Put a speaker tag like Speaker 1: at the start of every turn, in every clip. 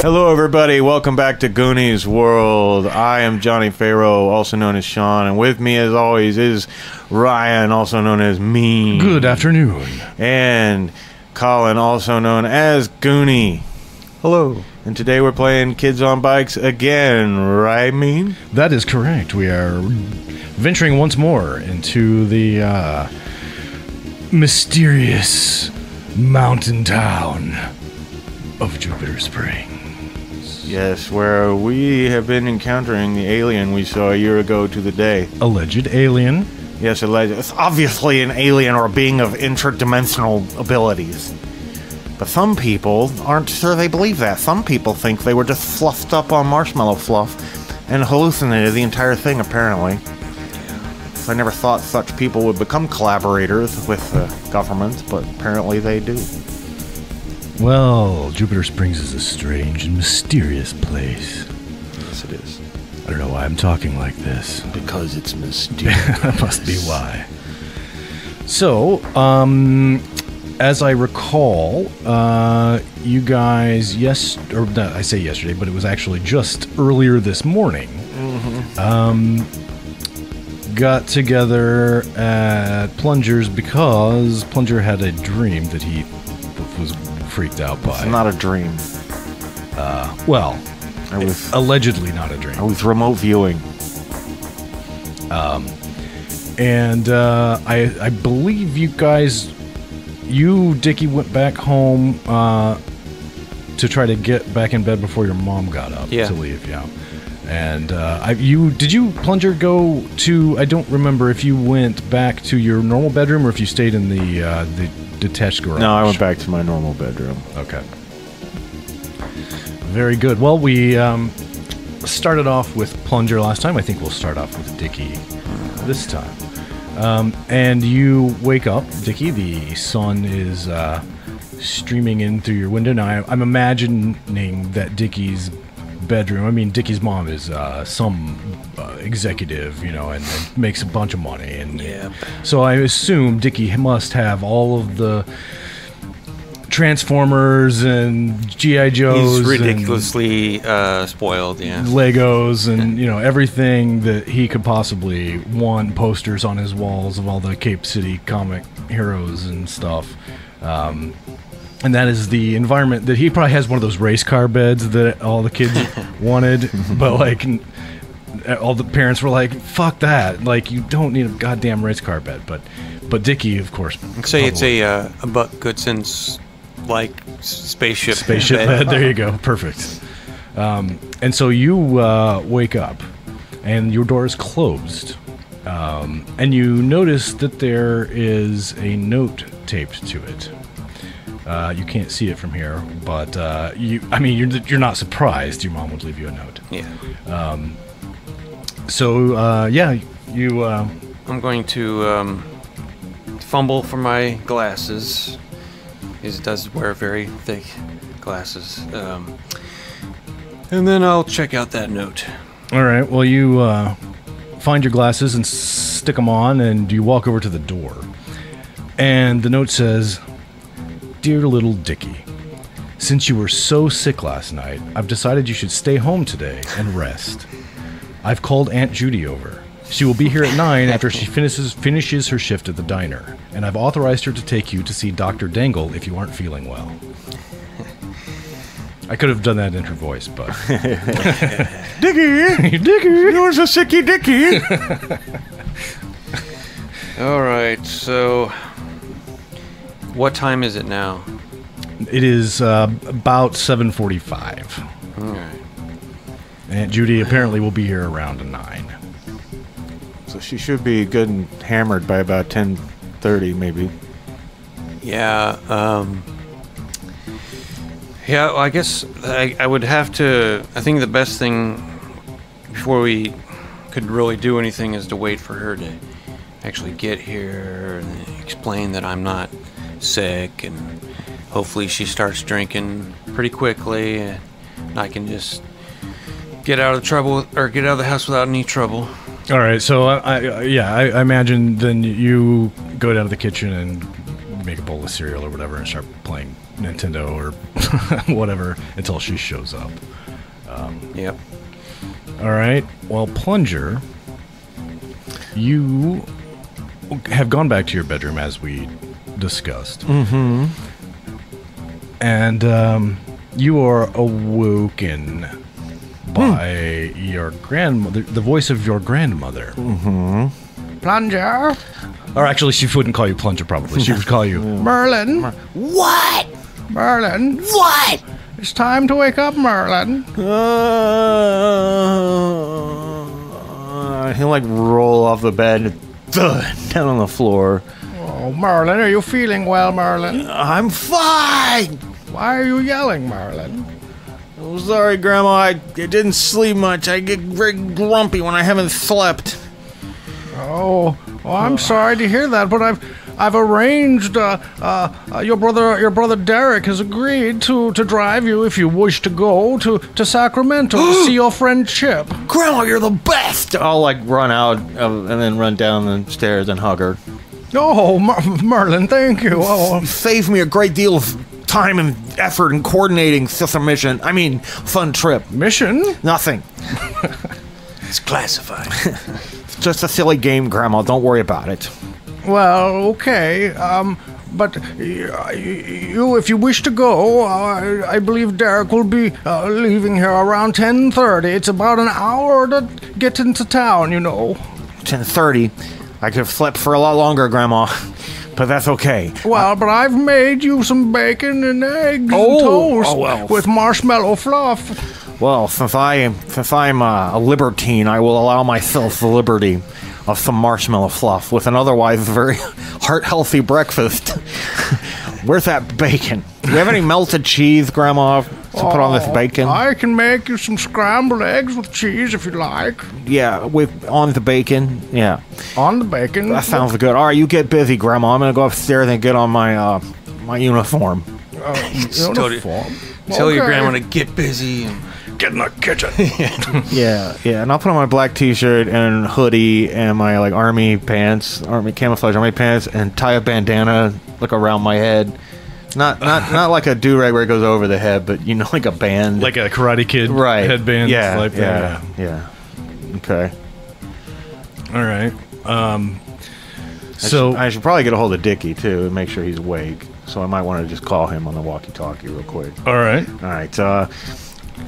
Speaker 1: Hello everybody, welcome back to Goonies World. I am Johnny Farrow, also known as Sean, and with me as always is Ryan, also known as Mean.
Speaker 2: Good afternoon.
Speaker 1: And Colin, also known as Goonie.
Speaker 3: Hello.
Speaker 1: And today we're playing Kids on Bikes again, right, Mean?
Speaker 2: That is correct. We are venturing once more into the mysterious mountain town of Jupiter Springs.
Speaker 1: Yes, where we have been encountering the alien we saw a year ago to the day.
Speaker 2: Alleged alien.
Speaker 1: Yes, alleged. It's obviously an alien or a being of interdimensional abilities. But some people aren't sure they believe that. Some people think they were just fluffed up on marshmallow fluff and hallucinated the entire thing, apparently. So I never thought such people would become collaborators with the government, but apparently they do.
Speaker 2: Well, Jupiter Springs is a strange and mysterious place.
Speaker 1: Yes, it is.
Speaker 2: I don't know why I'm talking like this.
Speaker 1: Because it's mysterious.
Speaker 2: That must be why. So, as I recall, you guys, I say yesterday, but it was actually just earlier this morning, got together at Plunger's because Plunger had a dream that he was freaked out by.
Speaker 1: It's not a dream.
Speaker 2: Well,
Speaker 1: I was
Speaker 2: allegedly not a dream.
Speaker 1: I was remote viewing.
Speaker 2: I believe you guys, Dickey, went back home to try to get back in bed before your mom got up to leave. Yeah. And did you, Plunger, go to? I don't remember if you went back to your normal bedroom or if you stayed in the detached garage.
Speaker 1: No, I went back to my normal bedroom.
Speaker 2: Okay. Very good. Well, we started off with Plunger last time. I think we'll start off with Dickey this time. And you wake up, Dickey. The sun is streaming in through your window. Now, I'm imagining that Dickey's bedroom. I mean, Dickey's mom is some executive, and makes a bunch of money, and so I assume Dickey must have all of the Transformers and G.I. Joes.
Speaker 3: He's ridiculously spoiled,
Speaker 2: Legos and everything that he could possibly want. Posters on his walls of all the Cape City comic heroes and stuff. And that is the environment that he probably has. One of those race car beds that all the kids wanted, but all the parents were like, "Fuck that! Like, you don't need a goddamn race car bed." But Dickey, of course,
Speaker 3: say it's a Buck Goodson's spaceship
Speaker 2: bed. There you go, perfect. And so you wake up, and your door is closed, and you notice that there is a note taped to it. You can't see it from here, but you're not surprised your mom would leave you a note.
Speaker 3: Yeah. I'm going to fumble for my glasses. He does wear very thick glasses. And then I'll check out that note.
Speaker 2: All right. Well, you find your glasses and stick them on, and you walk over to the door. And the note says, "Dear little Dickey, since you were so sick last night, I've decided you should stay home today and rest. I've called Aunt Judy over. She will be here at 9 after she finishes her shift at the diner, and I've authorized her to take you to see Dr. Dangle if you aren't feeling well." I could have done that in her voice, but... Dickey! Dickey! You was a sicky Dickey!
Speaker 3: All right, so... what time is it now?
Speaker 2: It is about 7:45.
Speaker 3: All right.
Speaker 2: Aunt Judy apparently will be here around 9.
Speaker 1: So she should be good and hammered by about 10:30, maybe.
Speaker 3: Yeah, yeah, well, I guess I would have to... I think the best thing before we could really do anything is to wait for her to actually get here and explain that I'm not sick, and hopefully she starts drinking pretty quickly, and I can just get out of trouble, or get out of the house without any trouble.
Speaker 2: All right, so I imagine then you go down to the kitchen and make a bowl of cereal or whatever and start playing Nintendo or whatever until she shows up.
Speaker 3: Yep.
Speaker 2: All right. Well, Plunger, you have gone back to your bedroom as we discussed.
Speaker 1: Mm-hmm.
Speaker 2: And you are awoken by your grandmother, the voice of your grandmother.
Speaker 1: Mm-hmm.
Speaker 2: Plunger. Or actually, she wouldn't call you Plunger, probably. She would call you Merlin.
Speaker 1: What?
Speaker 2: Merlin.
Speaker 1: What?
Speaker 2: It's time to wake up, Merlin.
Speaker 1: He'll like roll off the bed and down on the floor.
Speaker 2: Oh, Merlin, are you feeling well, Merlin?
Speaker 1: I'm fine.
Speaker 2: Why are you yelling, Merlin?
Speaker 1: Oh, sorry, Grandma. I didn't sleep much. I get very grumpy when I haven't slept.
Speaker 2: Oh, I'm sorry to hear that, but I've arranged. Your brother Derrick has agreed to drive you if you wish to go to Sacramento to see your friend Chip.
Speaker 1: Grandma, you're the best. I'll like run out and then run down the stairs and hug her.
Speaker 2: Oh, Merlin, thank you. Oh,
Speaker 1: Saved me a great deal of time and effort in coordinating such a mission. I mean, fun trip.
Speaker 2: mission?
Speaker 1: Nothing.
Speaker 3: It's classified.
Speaker 1: It's just a silly game, Grandma. Don't worry about it.
Speaker 2: Well, okay. But you, if you wish to go, I believe Derrick will be leaving here around 10:30. It's about an hour to get into town, you know.
Speaker 1: 10:30. I could have slept for a lot longer, Grandma. But that's okay.
Speaker 2: Well, but I've made you some bacon and eggs and toast with marshmallow fluff.
Speaker 1: Well, since I'm a libertine, I will allow myself the liberty of some marshmallow fluff with an otherwise very heart-healthy breakfast. Where's that bacon? Do you have any melted cheese, Grandma, to put on this bacon?
Speaker 2: I can make you some scrambled eggs with cheese if you like.
Speaker 1: Yeah, on the bacon. Yeah.
Speaker 2: On the bacon.
Speaker 1: That sounds good. All right, you get busy, Grandma. I'm gonna go upstairs and get on my my uniform.
Speaker 2: Uniform.
Speaker 3: Tell your grandma to get busy and
Speaker 2: get in the kitchen.
Speaker 1: Yeah, and I'll put on my black t-shirt and hoodie and my like army camouflage army pants, and tie a bandana like around my head. Not like a do-rag where it goes over the head, but you know, like a band,
Speaker 2: like a Karate Kid headband. Yeah.
Speaker 1: Okay.
Speaker 2: All right.
Speaker 1: I should probably get a hold of Dickey too and make sure he's awake. So I might want to just call him on the walkie-talkie real quick.
Speaker 2: All right.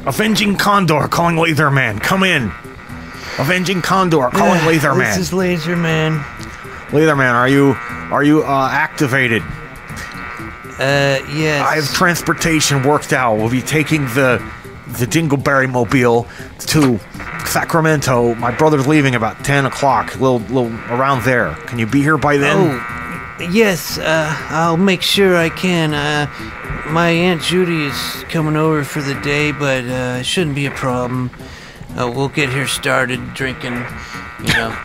Speaker 1: Avenging Condor calling Laserman. Come in. Avenging Condor calling Laserman.
Speaker 3: This is Laserman.
Speaker 1: Laserman, are you activated?
Speaker 3: Yes.
Speaker 1: I have transportation worked out. We'll be taking the Dingleberry mobile to Sacramento. My brother's leaving about 10 o'clock, little around there. Can you be here by then?
Speaker 4: Oh, yes, I'll make sure I can. My Aunt Judy is coming over for the day, but it shouldn't be a problem. We'll get here started drinking, you know.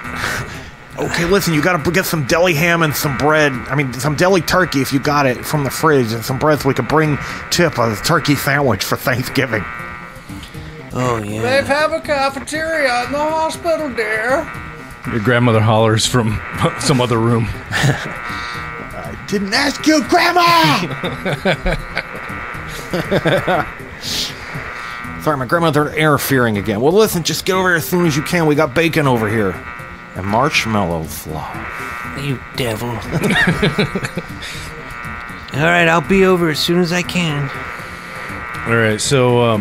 Speaker 1: Okay, listen, you gotta get some deli ham and some bread. I mean, some deli turkey if you got it from the fridge, and some bread so we could bring Chip a turkey sandwich for Thanksgiving.
Speaker 4: Oh, yeah.
Speaker 2: They have a cafeteria in the hospital, dear. Your grandmother hollers from some other room.
Speaker 1: I didn't ask you, Grandma! Sorry, my grandmother interfering again. Well, listen, just get over here as soon as you can. We got bacon over here. And marshmallow fluff.
Speaker 4: You devil. All right, I'll be over as soon as I can.
Speaker 2: All right, so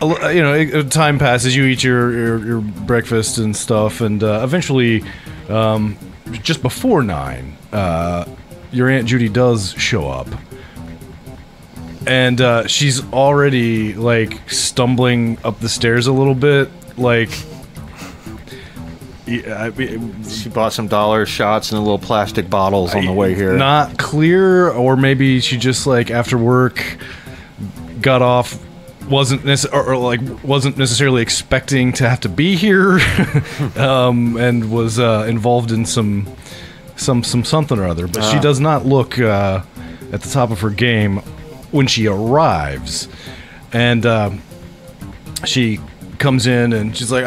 Speaker 2: you know, time passes. You eat your breakfast and stuff, and eventually, just before 9, your Aunt Judy does show up, and she's already like stumbling up the stairs a little bit, like.
Speaker 1: She bought some dollar shots and little plastic bottles on the way here.
Speaker 2: Not clear, or maybe she just like after work got off, wasn't necessarily expecting to have to be here, and was involved in some something or other. But she does not look at the top of her game when she arrives, and she comes in and she's like,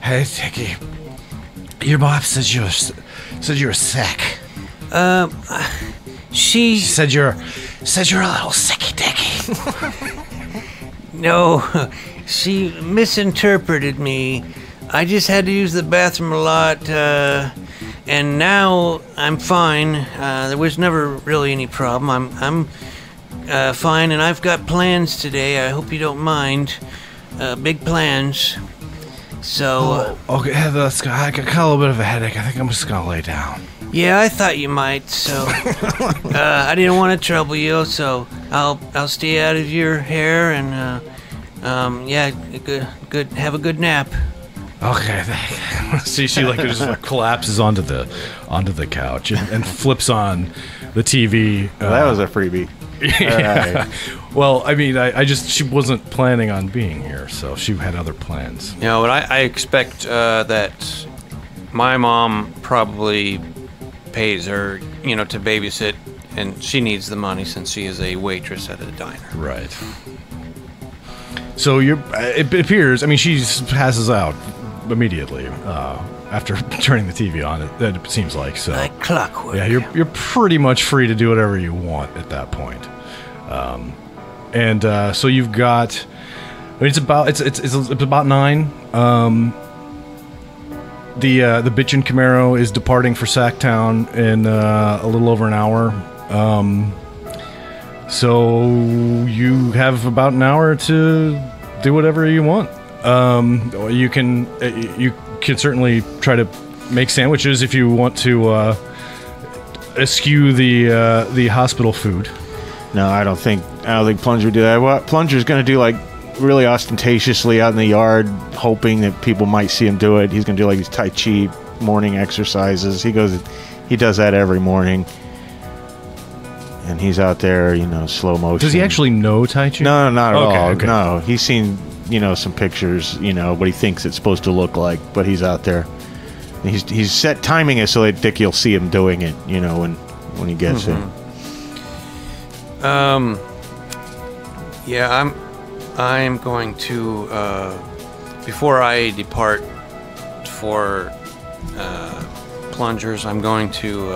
Speaker 2: "Hey, Dicky, your mom said you were sick.
Speaker 4: She
Speaker 2: said you're a little sicky dicky."
Speaker 4: No, she misinterpreted me. I just had to use the bathroom a lot, and now I'm fine. There was never really any problem. I'm fine, and I've got plans today. I hope you don't mind. Big plans. So.
Speaker 2: Okay, I got a little bit of a headache. I think I'm just gonna lay down.
Speaker 4: Yeah, I thought you might. So, I didn't want to trouble you. So I'll stay out of your hair, and yeah, good. Have a good nap.
Speaker 2: Okay. See, she like just like collapses onto the couch and flips on the TV.
Speaker 1: Well, that was a freebie.
Speaker 2: Yeah. Right. Well, I mean, she wasn't planning on being here, so she had other plans.
Speaker 3: You know, but I expect that my mom probably pays her, to babysit, and she needs the money since she is a waitress at a diner.
Speaker 2: Right. So it appears, I mean, she passes out immediately after turning the TV on. It seems like so.
Speaker 4: Like clockwork.
Speaker 2: Yeah, you're pretty much free to do whatever you want at that point. So you've got. I mean, it's about 9. The bitchin' Camaro is departing for Sacktown in a little over an hour. So you have about an hour to do whatever you want. You can certainly try to make sandwiches if you want to eschew the hospital food.
Speaker 1: No, I don't think Plunger would do that. What Plunger's going to do, like, really ostentatiously out in the yard, hoping that people might see him do it. He's going to do like these Tai Chi morning exercises. He does that every morning. And he's out there, slow motion.
Speaker 2: Does he actually know Tai Chi?
Speaker 1: No, not at all.
Speaker 2: Okay.
Speaker 1: No, he's seen, some pictures, what he thinks it's supposed to look like, but he's out there. And he's set timing it so that Dicky will see him doing it, when he gets
Speaker 3: Mm-hmm. Yeah, I'm going to, before I depart for plungers, I'm going to,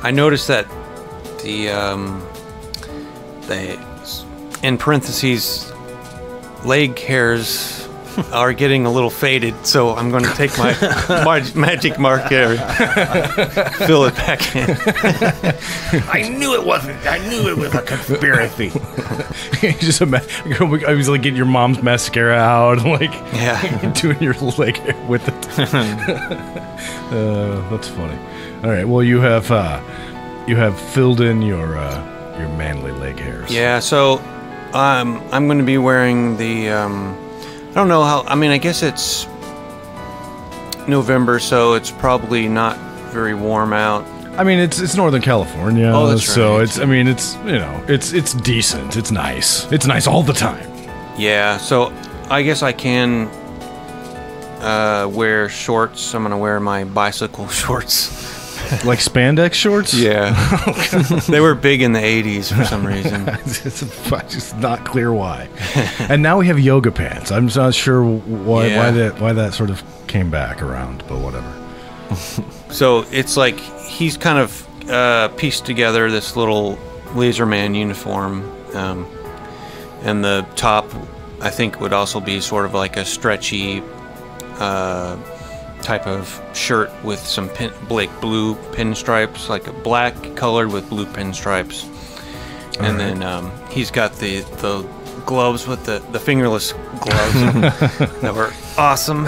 Speaker 3: I noticed that the in parentheses, leg hairs are getting a little faded, so I'm going to take my magic marker, fill it back in.
Speaker 1: I knew it was a conspiracy.
Speaker 2: I was like getting your mom's mascara out, like doing your leg hair with it. That's funny. All right, well you have filled in your manly leg hairs.
Speaker 3: Yeah, so I'm going to be wearing the I don't know how. I mean, I guess it's November, so it's probably not very warm out.
Speaker 2: I mean, it's Northern California.
Speaker 3: Oh, that's right.
Speaker 2: So it's it's decent. It's nice. It's nice all the time.
Speaker 3: Yeah. So I guess I can wear shorts. I'm gonna wear my bicycle shorts.
Speaker 2: Like spandex shorts?
Speaker 3: Yeah. They were big in the 80s for some reason.
Speaker 2: It's just not clear why. And now we have yoga pants. I'm not sure why that sort of came back around, but whatever.
Speaker 3: So it's like he's kind of pieced together this little laserman uniform, and the top I think would also be sort of like a stretchy type of shirt with some blue pinstripes, like a black colored with blue pinstripes. And then he's got the gloves with the fingerless gloves that were awesome.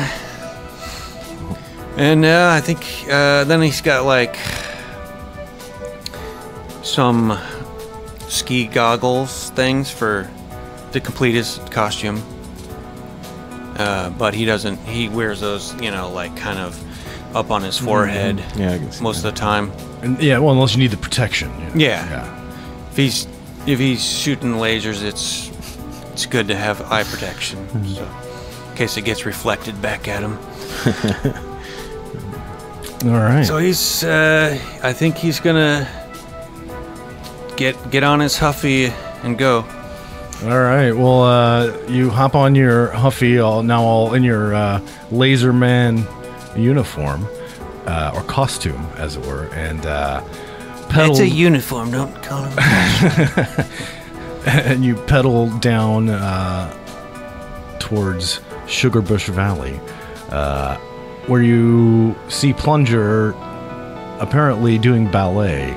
Speaker 3: And I think then he's got like some ski goggles things to complete his costume. but he doesn't. He wears those, like kind of up on his forehead.
Speaker 1: Mm-hmm. Yeah, I can see
Speaker 3: most of the time.
Speaker 2: And, yeah, well, unless you need the protection.
Speaker 3: Yeah. If he's shooting lasers, it's good to have eye protection, so, in case it gets reflected back at him.
Speaker 2: All right.
Speaker 3: So he's, I think he's gonna get on his Huffy and go.
Speaker 2: All right. Well, you hop on your Huffy, all in your Laserman uniform, or costume, as it were, and pedal.
Speaker 4: It's a uniform. Don't call him.
Speaker 2: And you pedal down towards Sugarbush Valley, where you see Plunger apparently doing ballet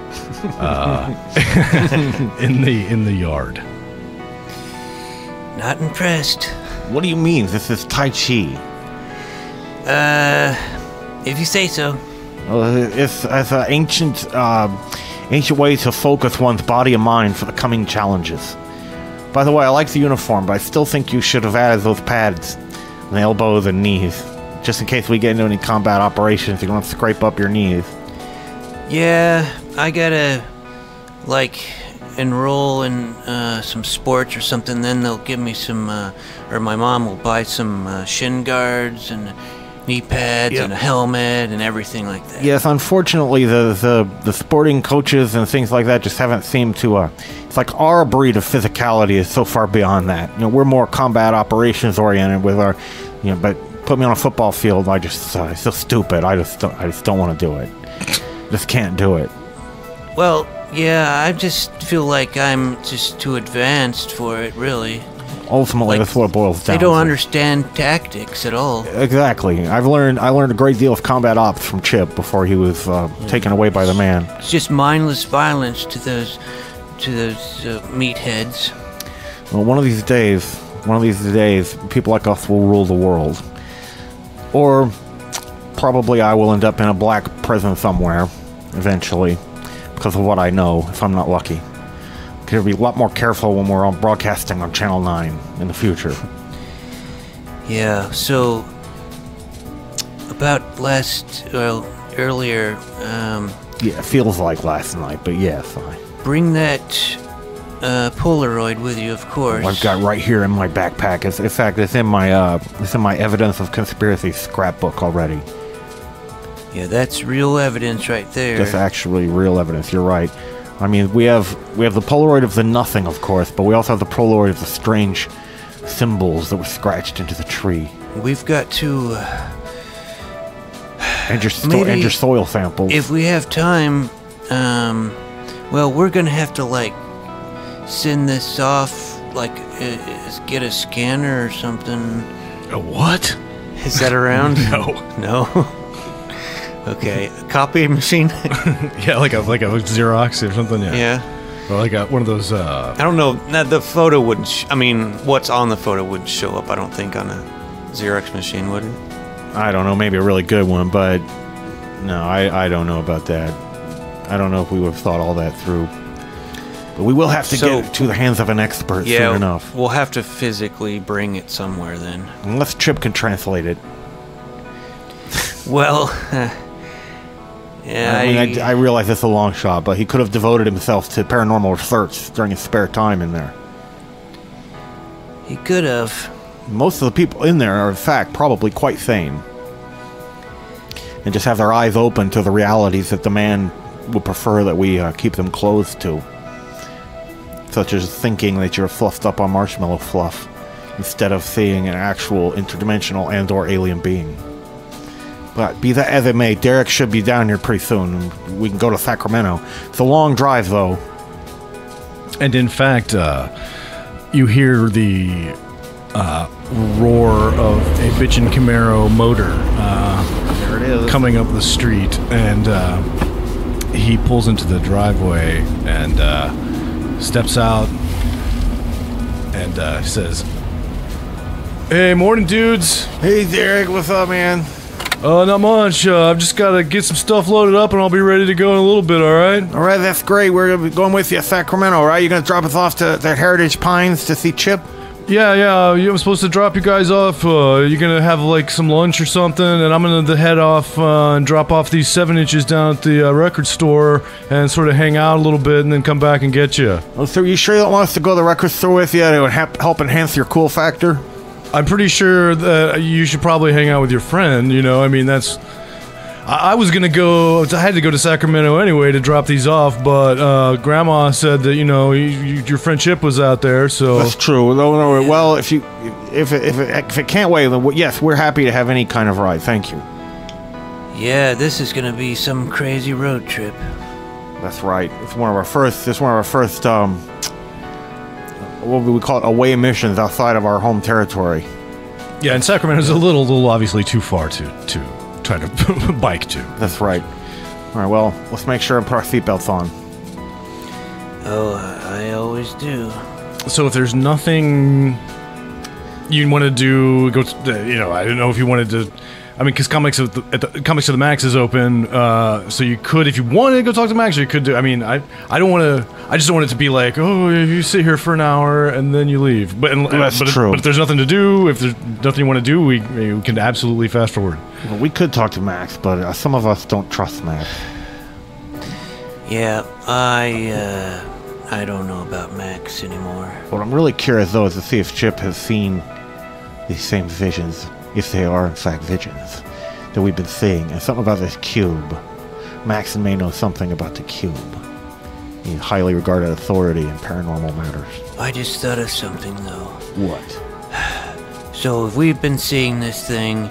Speaker 2: in the yard.
Speaker 4: Not impressed.
Speaker 1: What do you mean? This is Tai Chi.
Speaker 4: If you say so.
Speaker 1: It's an ancient way to focus one's body and mind for the coming challenges. By the way, I like the uniform, but I still think you should have added those pads on the elbows and knees. Just in case we get into any combat operations, you don't have to scrape up your knees.
Speaker 4: Yeah, I gotta, enroll in some sports or something, then they'll give me some, or my mom will buy some shin guards and knee pads and a helmet and everything like that.
Speaker 1: Yes, unfortunately, the sporting coaches and things like that just haven't seemed to, it's like our breed of physicality is so far beyond that. We're more combat operations oriented with our, but put me on a football field, it's so stupid. I just don't want to do it. Just can't do it.
Speaker 4: Well, yeah, I just feel like I'm just too advanced for it, really.
Speaker 1: Ultimately, that's what it boils down to.
Speaker 4: They don't understand tactics at all.
Speaker 1: Exactly. I learned a great deal of combat ops from Chip before he was taken away by the man.
Speaker 4: It's just mindless violence to those meatheads.
Speaker 1: Well, one of these days, people like us will rule the world. Or probably I will end up in a black prison somewhere eventually because of what I know, if I'm not lucky. Gotta be a lot more careful when we're broadcasting on Channel 9 in the future.
Speaker 4: Yeah, so about earlier,
Speaker 1: yeah, it feels like last night, but yeah, fine.
Speaker 4: Bring that Polaroid with you, of course.
Speaker 1: I've got right here in my backpack. In fact, it's in my evidence of conspiracy scrapbook already.
Speaker 4: Yeah, that's real evidence right there.
Speaker 1: That's actually real evidence. You're right. I mean, we have the Polaroid of the nothing, of course, but we also have the Polaroid of the strange symbols that were scratched into the tree.
Speaker 4: We've got to.
Speaker 1: And your soil samples.
Speaker 4: If we have time, we're gonna have to send this off, get a scanner or something.
Speaker 2: A what?
Speaker 3: Is that around? No. Okay, a copy machine.
Speaker 2: Yeah, like a Xerox or something. Yeah. Or one of those.
Speaker 3: I don't know. The photo wouldn't. What's on the photo wouldn't show up. I don't think on a Xerox machine, would it?
Speaker 1: I don't know. Maybe a really good one, but no, I don't know about that. I don't know if we would have thought all that through. But we will have to get it to the hands of an expert soon enough.
Speaker 3: We'll have to physically bring it somewhere then.
Speaker 1: Unless Chip can translate it.
Speaker 4: Well. Yeah,
Speaker 1: I realize it's a long shot, but he could have devoted himself to paranormal research during his spare time in there.
Speaker 4: He could have.
Speaker 1: Most of the people in there are, in fact, probably quite sane. And just have their eyes open to the realities that the man would prefer that we keep them closed to. Such as thinking that you're fluffed up on marshmallow fluff, instead of seeing an actual interdimensional and/or alien being. But be that as it may, Derrick should be down here pretty soon, and we can go to Sacramento. It's a long drive, though.
Speaker 2: And in fact, you hear the roar of a bitchin' Camaro motor
Speaker 1: There it is.
Speaker 2: coming up the street, and he pulls into the driveway and steps out and says, "Hey, morning, dudes."
Speaker 1: Hey, Derrick, what's up, man?
Speaker 2: Not much. I've just got to get some stuff loaded up, and I'll be ready to go in a little bit, all right?
Speaker 1: All right, that's great. We're going to be going with you to Sacramento, all right? You're going to drop us off to the Heritage Pines to see Chip?
Speaker 2: Yeah, I'm supposed to drop you guys off. You're gonna have like some lunch or something, and I'm gonna head off and drop off these 7 inches down at the record store and sort of hang out a little bit, and then come back and get you.
Speaker 1: Oh, so you sure you don't want us to go to the record store with you? It would help enhance your cool factor.
Speaker 2: I'm pretty sure that you should probably hang out with your friend. You know, I mean, that's. I was gonna go. I had to go to Sacramento anyway to drop these off, but Grandma said that your friendship was out there. So
Speaker 1: that's true. No. Well, if it can't wait, then yes, we're happy to have any kind of ride. Thank you.
Speaker 4: Yeah, this is gonna be some crazy road trip.
Speaker 1: That's right. It's one of our first. What we call it, away missions outside of our home territory.
Speaker 2: Yeah, and Sacramento's a little obviously too far to try to bike to.
Speaker 1: That's right. All right, well, let's make sure and put our seatbelts on.
Speaker 4: Oh, I always do.
Speaker 2: So if there's nothing you want to do, I don't know if you wanted to. I mean, because Comics of the Max is open, so you could, if you wanted to go talk to Max, you could do. I mean, I don't want to. I just don't want it to be like, oh, you sit here for an hour and then you leave. But
Speaker 1: true.
Speaker 2: But if there's nothing to do, if there's nothing you want to do, we can absolutely fast forward.
Speaker 1: Well, we could talk to Max, but some of us don't trust Max.
Speaker 4: Yeah, I don't know about Max anymore.
Speaker 1: What I'm really curious though is to see if Chip has seen these same visions. If they are, in fact, visions that we've been seeing. And something about this cube. Max may know something about the cube. He's highly regarded authority in paranormal matters.
Speaker 4: I just thought of something, though.
Speaker 1: What?
Speaker 4: So if we've been seeing this thing,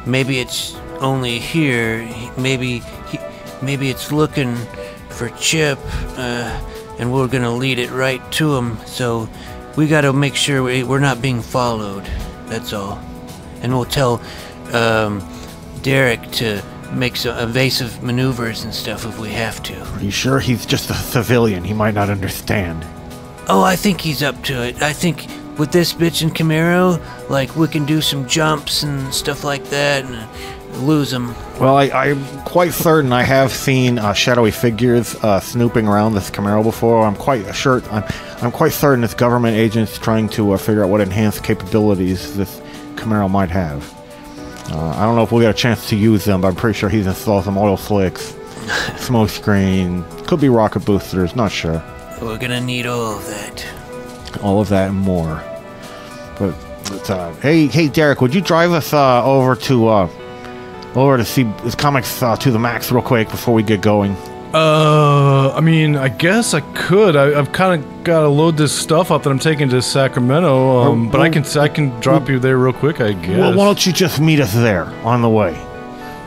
Speaker 4: maybe it's only here. Maybe it's looking for Chip, and we're gonna lead it right to him. So we gotta make sure we're not being followed. That's all. And we'll tell Derrick to make some evasive maneuvers and stuff if we have to.
Speaker 1: Are you sure he's just a civilian? He might not understand.
Speaker 4: Oh, I think he's up to it. I think with this bitchin' Camaro, like, we can do some jumps and stuff like that and lose him.
Speaker 1: Well, I'm quite certain I have seen shadowy figures snooping around this Camaro before. I'm quite certain it's government agents trying to figure out what enhanced capabilities this Camaro might have. I don't know if we'll get a chance to use them, but I'm pretty sure he's installed some oil slicks, smoke screen, could be rocket boosters, not sure.
Speaker 4: We're gonna need all of that.
Speaker 1: All of that and more. But hey, Derrick, would you drive us over to see his Comics to the Max real quick before we get going?
Speaker 2: I mean, I guess I could. I've kind of got to load this stuff up that I'm taking to Sacramento. But I can drop you there real quick, I guess.
Speaker 1: Well, why don't you just meet us there on the way?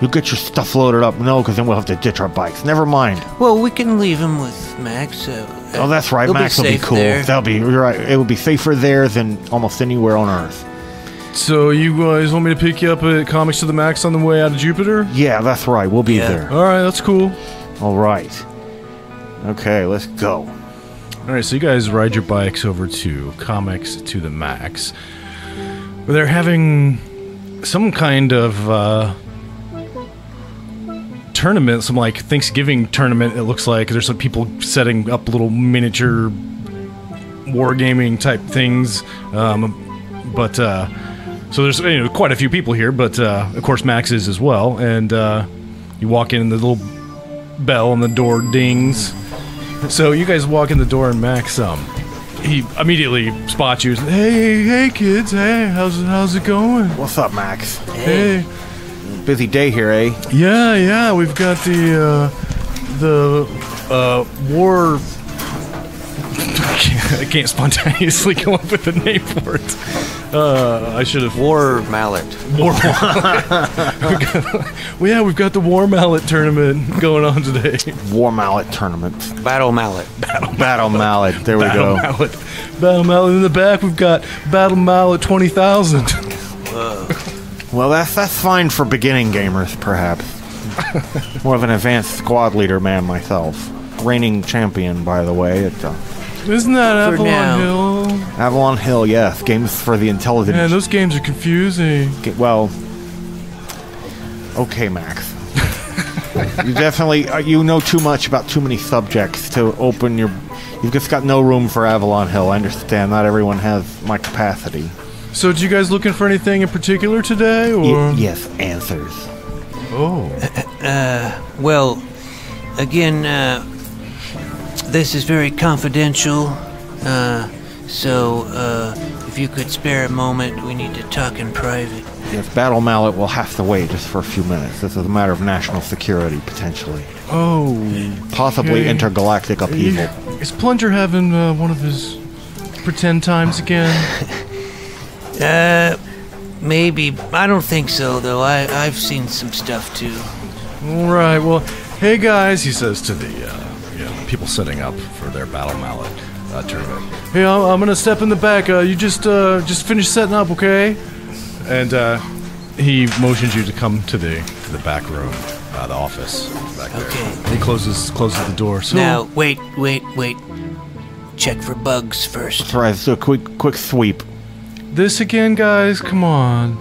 Speaker 1: You get your stuff loaded up. No, because then we'll have to ditch our bikes. Never mind.
Speaker 4: Well, we can leave him with Max.
Speaker 1: Oh, that's right. Max will be cool.
Speaker 4: There.
Speaker 1: You're right. It would be safer there than almost anywhere on Earth.
Speaker 2: So you guys want me to pick you up at Comics to the Max on the way out of Jupiter?
Speaker 1: Yeah, that's right. We'll be there.
Speaker 2: All right, that's cool.
Speaker 1: All right. Okay, let's go.
Speaker 2: All right, so you guys ride your bikes over to Comics to the Max. They're having some kind of tournament, some like Thanksgiving tournament. It looks like there's some people setting up little miniature wargaming type things. So there's quite a few people here, but of course Max is as well. And you walk in and the little bell on the door dings. So you guys walk in the door and Max, he immediately spots you. Hey kids, hey, how's it going?
Speaker 1: What's up, Max?
Speaker 2: Hey.
Speaker 1: Busy day here, eh?
Speaker 2: Yeah, we've got the war. I can't spontaneously come up with a name for it. I should have.
Speaker 3: War Mallet.
Speaker 2: War Mallet. We've got the War Mallet tournament going on today.
Speaker 1: War Mallet tournament.
Speaker 3: Battle Mallet.
Speaker 1: Battle Mallet. There we go.
Speaker 2: Battle Mallet. In the back, we've got Battle Mallet 20,000.
Speaker 1: Well, that's fine for beginning gamers, perhaps. More of an advanced squad leader man myself. Reigning champion, by the way.
Speaker 2: Isn't that
Speaker 4: For
Speaker 2: Avalon
Speaker 4: now.
Speaker 2: Hill?
Speaker 1: Avalon Hill, yes. Games for the intelligent.
Speaker 2: Man, those games are confusing.
Speaker 1: Well, okay, Max. You definitely you know too much about too many subjects to open your You've just got no room for Avalon Hill. I understand. Not everyone has my capacity.
Speaker 2: So, did you guys looking for anything in particular today, or?
Speaker 1: Yes, answers.
Speaker 2: Oh.
Speaker 4: Well, again, this is very confidential. So, if you could spare a moment, we need to talk in private.
Speaker 1: Yes, Battle Mallet will have to wait just for a few minutes. This is a matter of national security, potentially.
Speaker 2: Oh.
Speaker 1: Possibly
Speaker 2: okay.
Speaker 1: intergalactic upheaval.
Speaker 2: Is Plunger having one of his pretend times again?
Speaker 4: Maybe. I don't think so, though. I've seen some stuff, too.
Speaker 2: All right. Well, hey guys, he says to the people setting up for their Battle Mallet tournament. Hey, I'm gonna step in the back. You just finish setting up, okay? And he motions you to come to the back room, the office back there.
Speaker 4: Okay.
Speaker 2: He closes the door. So
Speaker 4: Now, wait. Check for bugs first.
Speaker 1: That's right, so a quick sweep.
Speaker 2: this again, guys? Come on.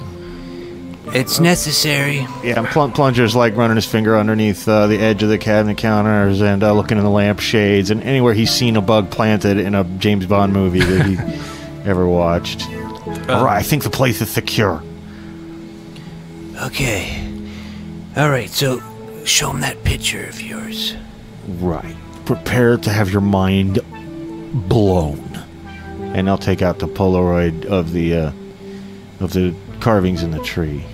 Speaker 4: It's necessary.
Speaker 1: Yeah, Plunger's like running his finger underneath the edge of the cabinet counters and looking in the lampshades and anywhere he's seen a bug planted in a James Bond movie that he ever watched. All right, I think the place is secure.
Speaker 4: Okay. All right, so show him that picture of yours.
Speaker 1: Right. Prepare to have your mind blown. And I'll take out the Polaroid of the carvings in the tree.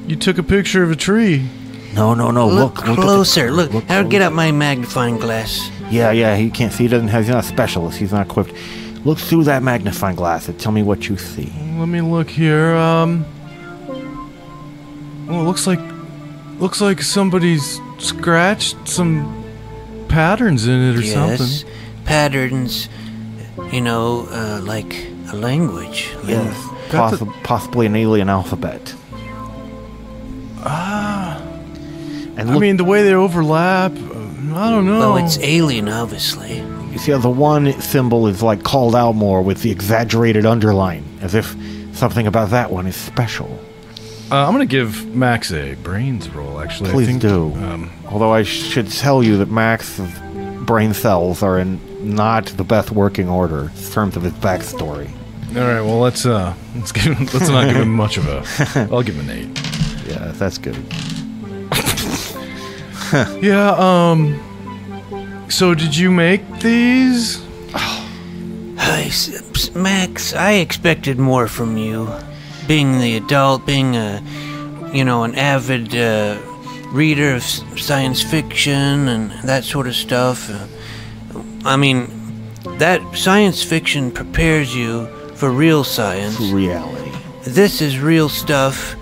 Speaker 2: You took a picture of a tree.
Speaker 1: No.
Speaker 4: Look
Speaker 1: Look
Speaker 4: closer.
Speaker 1: Look
Speaker 4: I'll get out my magnifying glass.
Speaker 1: Yeah. He can't see. He's not a specialist. He's not equipped. Look through that magnifying glass and tell me what you see.
Speaker 2: Let me look here. Well, it looks like somebody's scratched some patterns in it or something.
Speaker 4: Yes, patterns. Like a language.
Speaker 1: Yes. Possibly an alien alphabet. And
Speaker 2: I mean, the way they overlap, I don't know.
Speaker 4: Well, it's alien, obviously.
Speaker 1: you see how the one symbol is like called out more with the exaggerated underline, as if something about that one is special.
Speaker 2: I'm going to give Max a brains roll, actually.
Speaker 1: Please do. Although I should tell you that Max's brain cells are in not the best working order in terms of his backstory.
Speaker 2: All right, well, let's not give him much of a... I'll give him an 8.
Speaker 1: Yeah, that's good.
Speaker 2: Yeah, so did you make these?
Speaker 4: Max, I expected more from you. Being the adult, being an avid reader of science fiction and that sort of stuff. I mean, that science fiction prepares you for real science.
Speaker 1: Reality.
Speaker 4: This is real stuff.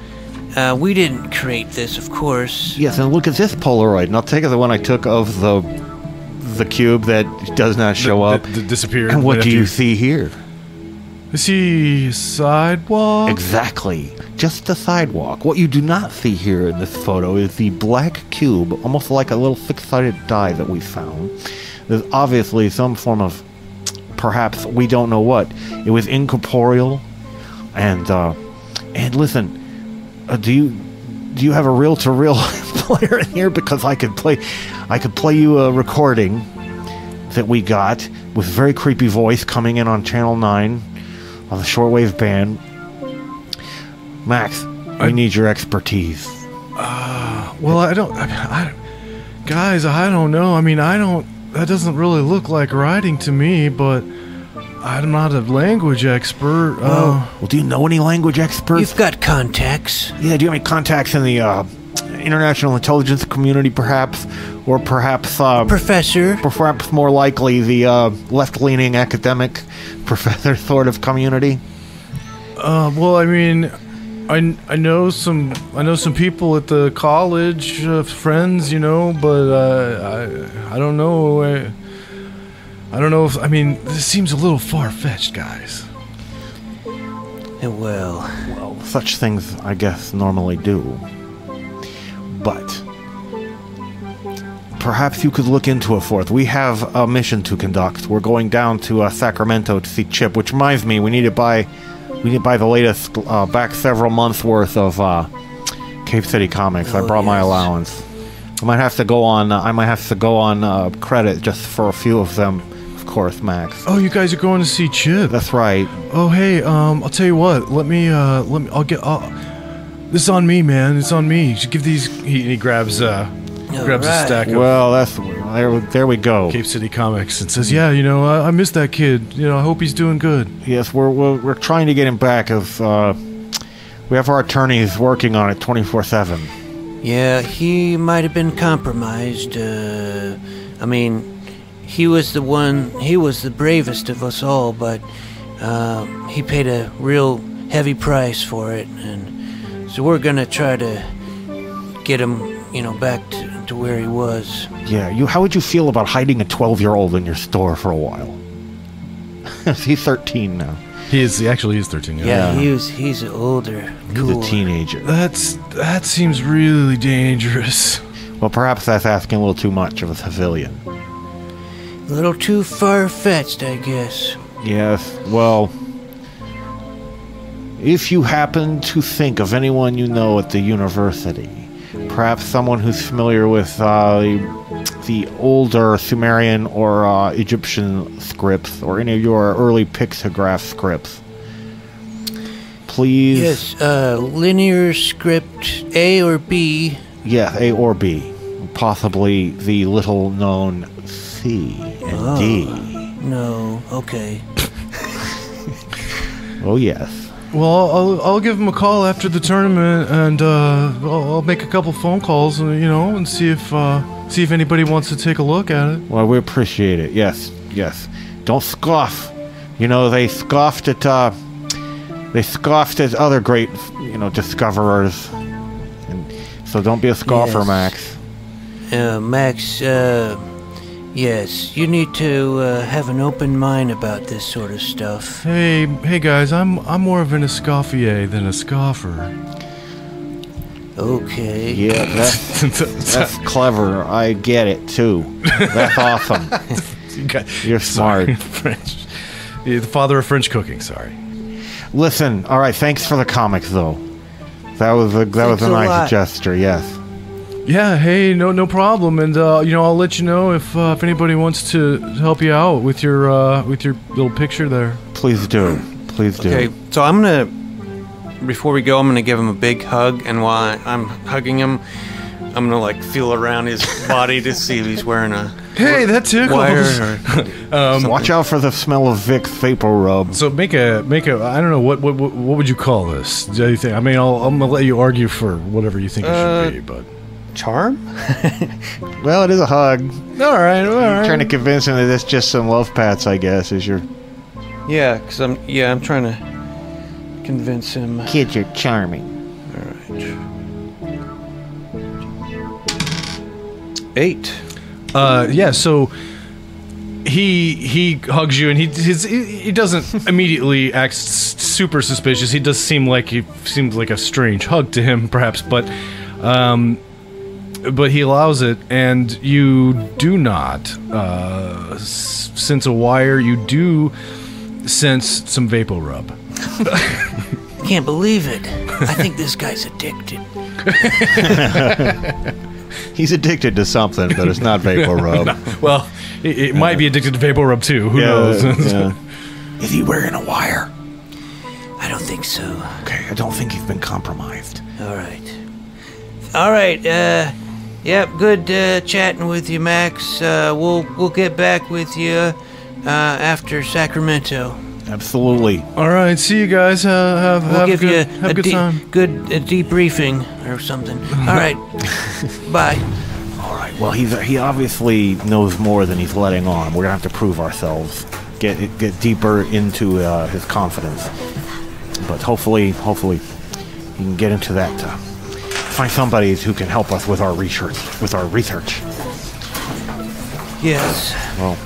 Speaker 4: We didn't create this, of course.
Speaker 1: Yes, and look at this Polaroid, and I'll take the one I took of the cube that does not show up.
Speaker 2: That disappeared.
Speaker 1: And what do you see here?
Speaker 2: I see a sidewalk.
Speaker 1: Exactly. Just the sidewalk. What you do not see here in this photo is the black cube, almost like a little six-sided die that we found. There's obviously some form of, perhaps, we don't know what. It was incorporeal. And listen, do you have a reel-to-reel player in here? Because I could play you a recording that we got with very creepy voice coming in on channel 9 on the shortwave band. Max, we need your expertise.
Speaker 2: Well, I don't know. I mean, that doesn't really look like writing to me, but I'm not a language expert.
Speaker 1: Well, do you know any language experts?
Speaker 4: You've got contacts.
Speaker 1: Yeah, do you have any contacts in the international intelligence community, perhaps? Or perhaps...
Speaker 4: Professor.
Speaker 1: Perhaps more likely the left-leaning academic professor sort of community?
Speaker 2: Well, I mean, I know some people at the college, friends, but I don't know. I don't know if, I mean, this seems a little far-fetched, guys.
Speaker 4: Well,
Speaker 1: such things, I guess, normally do. But perhaps you could look into it for us. We have a mission to conduct. We're going down to Sacramento to see Chip, which reminds me, we need to buy the latest, back several months worth of Cape City comics. I brought my allowance. I might have to go on credit just for a few of them, of course, Max.
Speaker 2: Oh, you guys are going to see Chip.
Speaker 1: That's right.
Speaker 2: Oh, hey, I'll tell you what. This is on me, man. It's on me. You should give these. He grabs a stack of
Speaker 1: Well, there we go.
Speaker 2: Cape City Comics and says, "Yeah, I miss that kid. I hope he's doing good."
Speaker 1: Yes, we're trying to get him back. We have our attorneys working on it 24/7.
Speaker 4: Yeah, he might have been compromised. I mean, he was the bravest of us all, but he paid a real heavy price for it, and so we're gonna try to get him, back to where he was.
Speaker 1: Yeah, how would you feel about hiding a 12-year-old in your store for a while? He's 13 now.
Speaker 2: He's 13.
Speaker 4: Yeah, he's older.
Speaker 1: He's a teenager.
Speaker 2: That seems really dangerous.
Speaker 1: Well, perhaps that's asking a little too much of a civilian.
Speaker 4: A little too far-fetched, I guess.
Speaker 1: Yes, well, if you happen to think of anyone you know at the university, perhaps someone who's familiar with the older Sumerian or Egyptian scripts, or any of your early pictograph scripts, please.
Speaker 4: Yes, linear script A or B.
Speaker 1: Yeah, A or B. Possibly the little-known C and D.
Speaker 4: No, okay.
Speaker 1: Oh, yes.
Speaker 2: Well, I'll give him a call after the tournament, and I'll make a couple phone calls, and see if anybody wants to take a look at it.
Speaker 1: Well, we appreciate it. Yes. Don't scoff. They scoffed at other great, discoverers, and so don't be a scoffer,
Speaker 4: Yes.
Speaker 1: Max.
Speaker 4: Max, yes, you need to have an open mind about this sort of stuff.
Speaker 2: Hey guys, I'm more of an escoffier than a scoffer.
Speaker 4: Okay.
Speaker 1: Yeah, that's clever. I get it too. That's awesome. You're smart.
Speaker 2: Sorry, French. The father of French cooking. Sorry.
Speaker 1: Listen, all right. Thanks for the comics, though. That was a nice
Speaker 4: lot.
Speaker 1: gesture. Yes.
Speaker 2: Yeah. Hey, no problem. And I'll let you know if anybody wants to help you out with your little picture there.
Speaker 1: Please do.
Speaker 3: Okay, so before we go, I'm gonna give him a big hug, and while I'm hugging him, I'm gonna feel around his body to see if he's wearing a
Speaker 2: Hey, that tickles.
Speaker 3: wire or
Speaker 1: Watch out for the smell of Vicks Vapor Rub.
Speaker 2: So make a. I don't know what would you call this? Do you think? I mean, I'm gonna let you argue for whatever you think it should be, but.
Speaker 3: charm.
Speaker 1: Well, it is a hug.
Speaker 2: All right.
Speaker 1: Trying to convince him that it's just some love pats, I guess, is your...
Speaker 3: Yeah, because I'm trying to convince him.
Speaker 1: Kid, you're charming.
Speaker 3: All right. 8.
Speaker 2: Yeah. So he hugs you, and he doesn't immediately act super suspicious. He does seem like a strange hug to him, perhaps, but he allows it, and you do not sense a wire. You do sense some vapor rub.
Speaker 4: I can't believe it. I think this guy's addicted.
Speaker 1: He's addicted to something, but it's not Vapor Rub.
Speaker 2: No, well, it might be addicted to vapor rub too. Who knows?
Speaker 1: Yeah. Is he wearing a wire?
Speaker 4: I don't think so.
Speaker 1: Okay, I don't think he's been compromised.
Speaker 4: All right. Yep, good chatting with you, Max. We'll get back with you after Sacramento.
Speaker 1: Absolutely.
Speaker 2: All right, see you guys. Have
Speaker 4: We'll
Speaker 2: a
Speaker 4: give
Speaker 2: good,
Speaker 4: you
Speaker 2: have a good time.
Speaker 4: good debriefing or something. All right. Bye.
Speaker 1: All right. Well, he obviously knows more than he's letting on. We're gonna have to prove ourselves, get deeper into his confidence. But hopefully, he can get into that. Find somebody who can help us with our research.
Speaker 4: Yes.
Speaker 1: Well,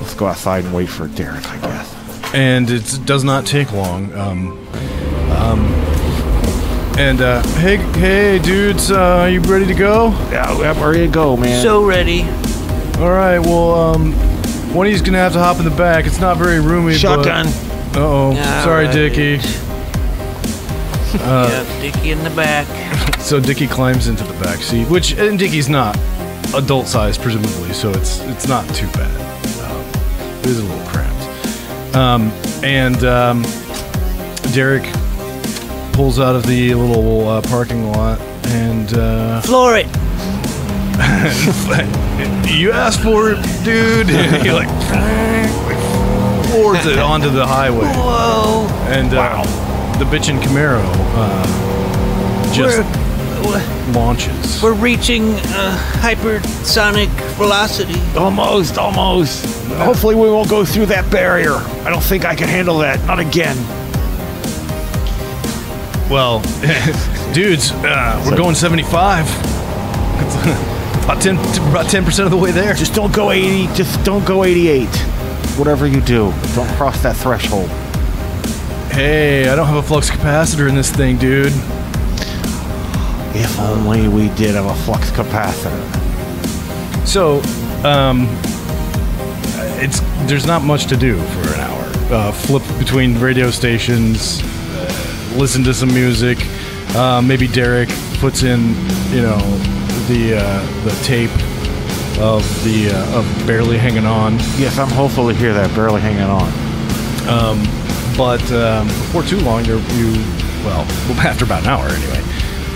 Speaker 1: let's go outside and wait for Derrick, I guess.
Speaker 2: And it does not take long. Hey, dudes, are you ready to go?
Speaker 1: Yeah, I'm ready to go, man.
Speaker 4: So ready.
Speaker 2: All right. Well, one of you's gonna have to hop in the back. It's not very roomy.
Speaker 1: Shotgun.
Speaker 2: Uh-oh.
Speaker 4: All
Speaker 2: Sorry,
Speaker 4: right.
Speaker 2: Dickey.
Speaker 4: Yeah, Dickey in the back.
Speaker 2: So Dickey climbs into the back seat, and Dickey's not adult sized, presumably, so it's not too bad. It is a little cramped. Derrick pulls out of the little parking lot and
Speaker 4: Floor it.
Speaker 2: you asked for it, dude. He like floors it onto the highway.
Speaker 4: Whoa.
Speaker 2: And the bitchin' Camaro just launches.
Speaker 4: We're reaching hypersonic velocity.
Speaker 1: Almost. Hopefully we won't go through that barrier. I don't think I can handle that. Not again.
Speaker 2: Well, dudes, we're going 75. About 10% of the way there.
Speaker 1: Just don't go 80. Just don't go 88. Whatever you do, don't cross that threshold.
Speaker 2: Hey, I don't have a flux capacitor in this thing, dude.
Speaker 1: If only we did have a flux capacitor.
Speaker 2: So, there's not much to do for an hour. Flip between radio stations, listen to some music. Maybe Derrick puts in, the tape of Barely Hanging On.
Speaker 1: Yes, I'm hopeful to hear that, Barely Hanging On.
Speaker 2: But before too long, after about an hour anyway,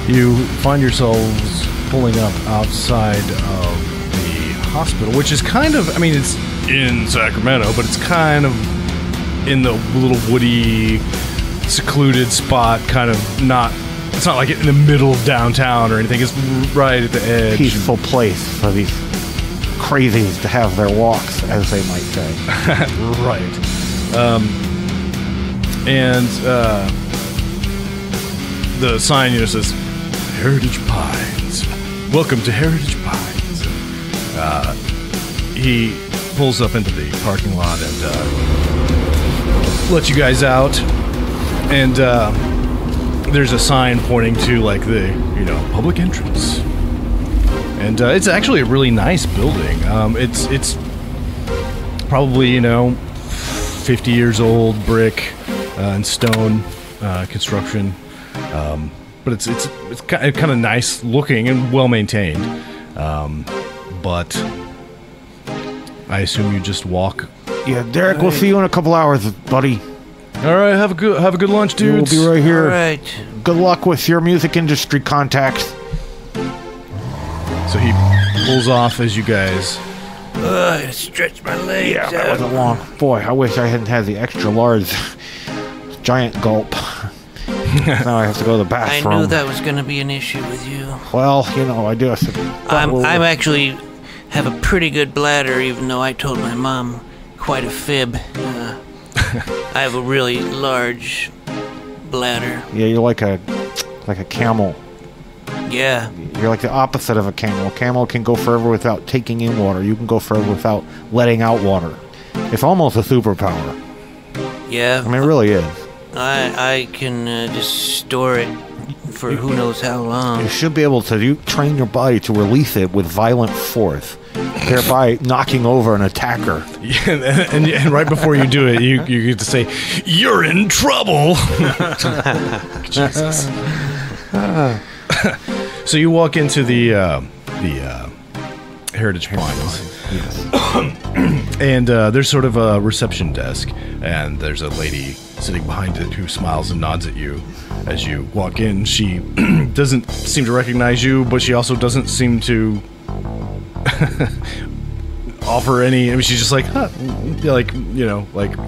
Speaker 2: you find yourselves pulling up outside of the hospital, which is kind of, it's in Sacramento, but it's kind of in the little woody, secluded spot, kind of not, it's not like in the middle of downtown or anything, it's right at the edge.
Speaker 1: Peaceful place for these crazies to have their walks, as they might say.
Speaker 2: Right. The sign says Heritage Pines. Welcome to Heritage Pines. He pulls up into the parking lot and lets you guys out. And there's a sign pointing to the public entrance. And it's actually a really nice building. It's probably 50 years old, brick and stone construction, but it's kind of nice looking and well maintained. But I assume you just walk.
Speaker 1: Yeah, Derrick, we'll see you in a couple hours, buddy.
Speaker 2: All right, have a good lunch, dudes.
Speaker 1: We'll be right here.
Speaker 4: All right.
Speaker 1: Good luck with your music industry contacts.
Speaker 2: So he pulls off as you guys.
Speaker 4: I gotta stretch my legs.
Speaker 1: Yeah, that wasn't long. Boy, I wish I hadn't had the extra large giant gulp. Now I have to go to the
Speaker 4: I
Speaker 1: bathroom.
Speaker 4: knew that was gonna be an issue with you.
Speaker 1: Well, I do.
Speaker 4: I'm actually have a pretty good bladder, even though I told my mom quite a fib. I have a really large bladder.
Speaker 1: Yeah, you're like a camel.
Speaker 4: Yeah.
Speaker 1: You're like the opposite of a camel. A camel can go forever without taking in water. You can go forever without letting out water. It's almost a superpower.
Speaker 4: Yeah.
Speaker 1: It really is.
Speaker 4: I can just store it for who knows how long.
Speaker 1: You should be able to. You train your body to release it with violent force, thereby knocking over an attacker.
Speaker 2: Yeah, and right before you do it, you get to say, "You're in trouble." Jesus. So you walk into the Heritage Pines. Yes. And there's sort of a reception desk, and there's a lady sitting behind it who smiles and nods at you as you walk in. She doesn't seem to recognize you, but she also doesn't seem to offer any. She's just like, huh,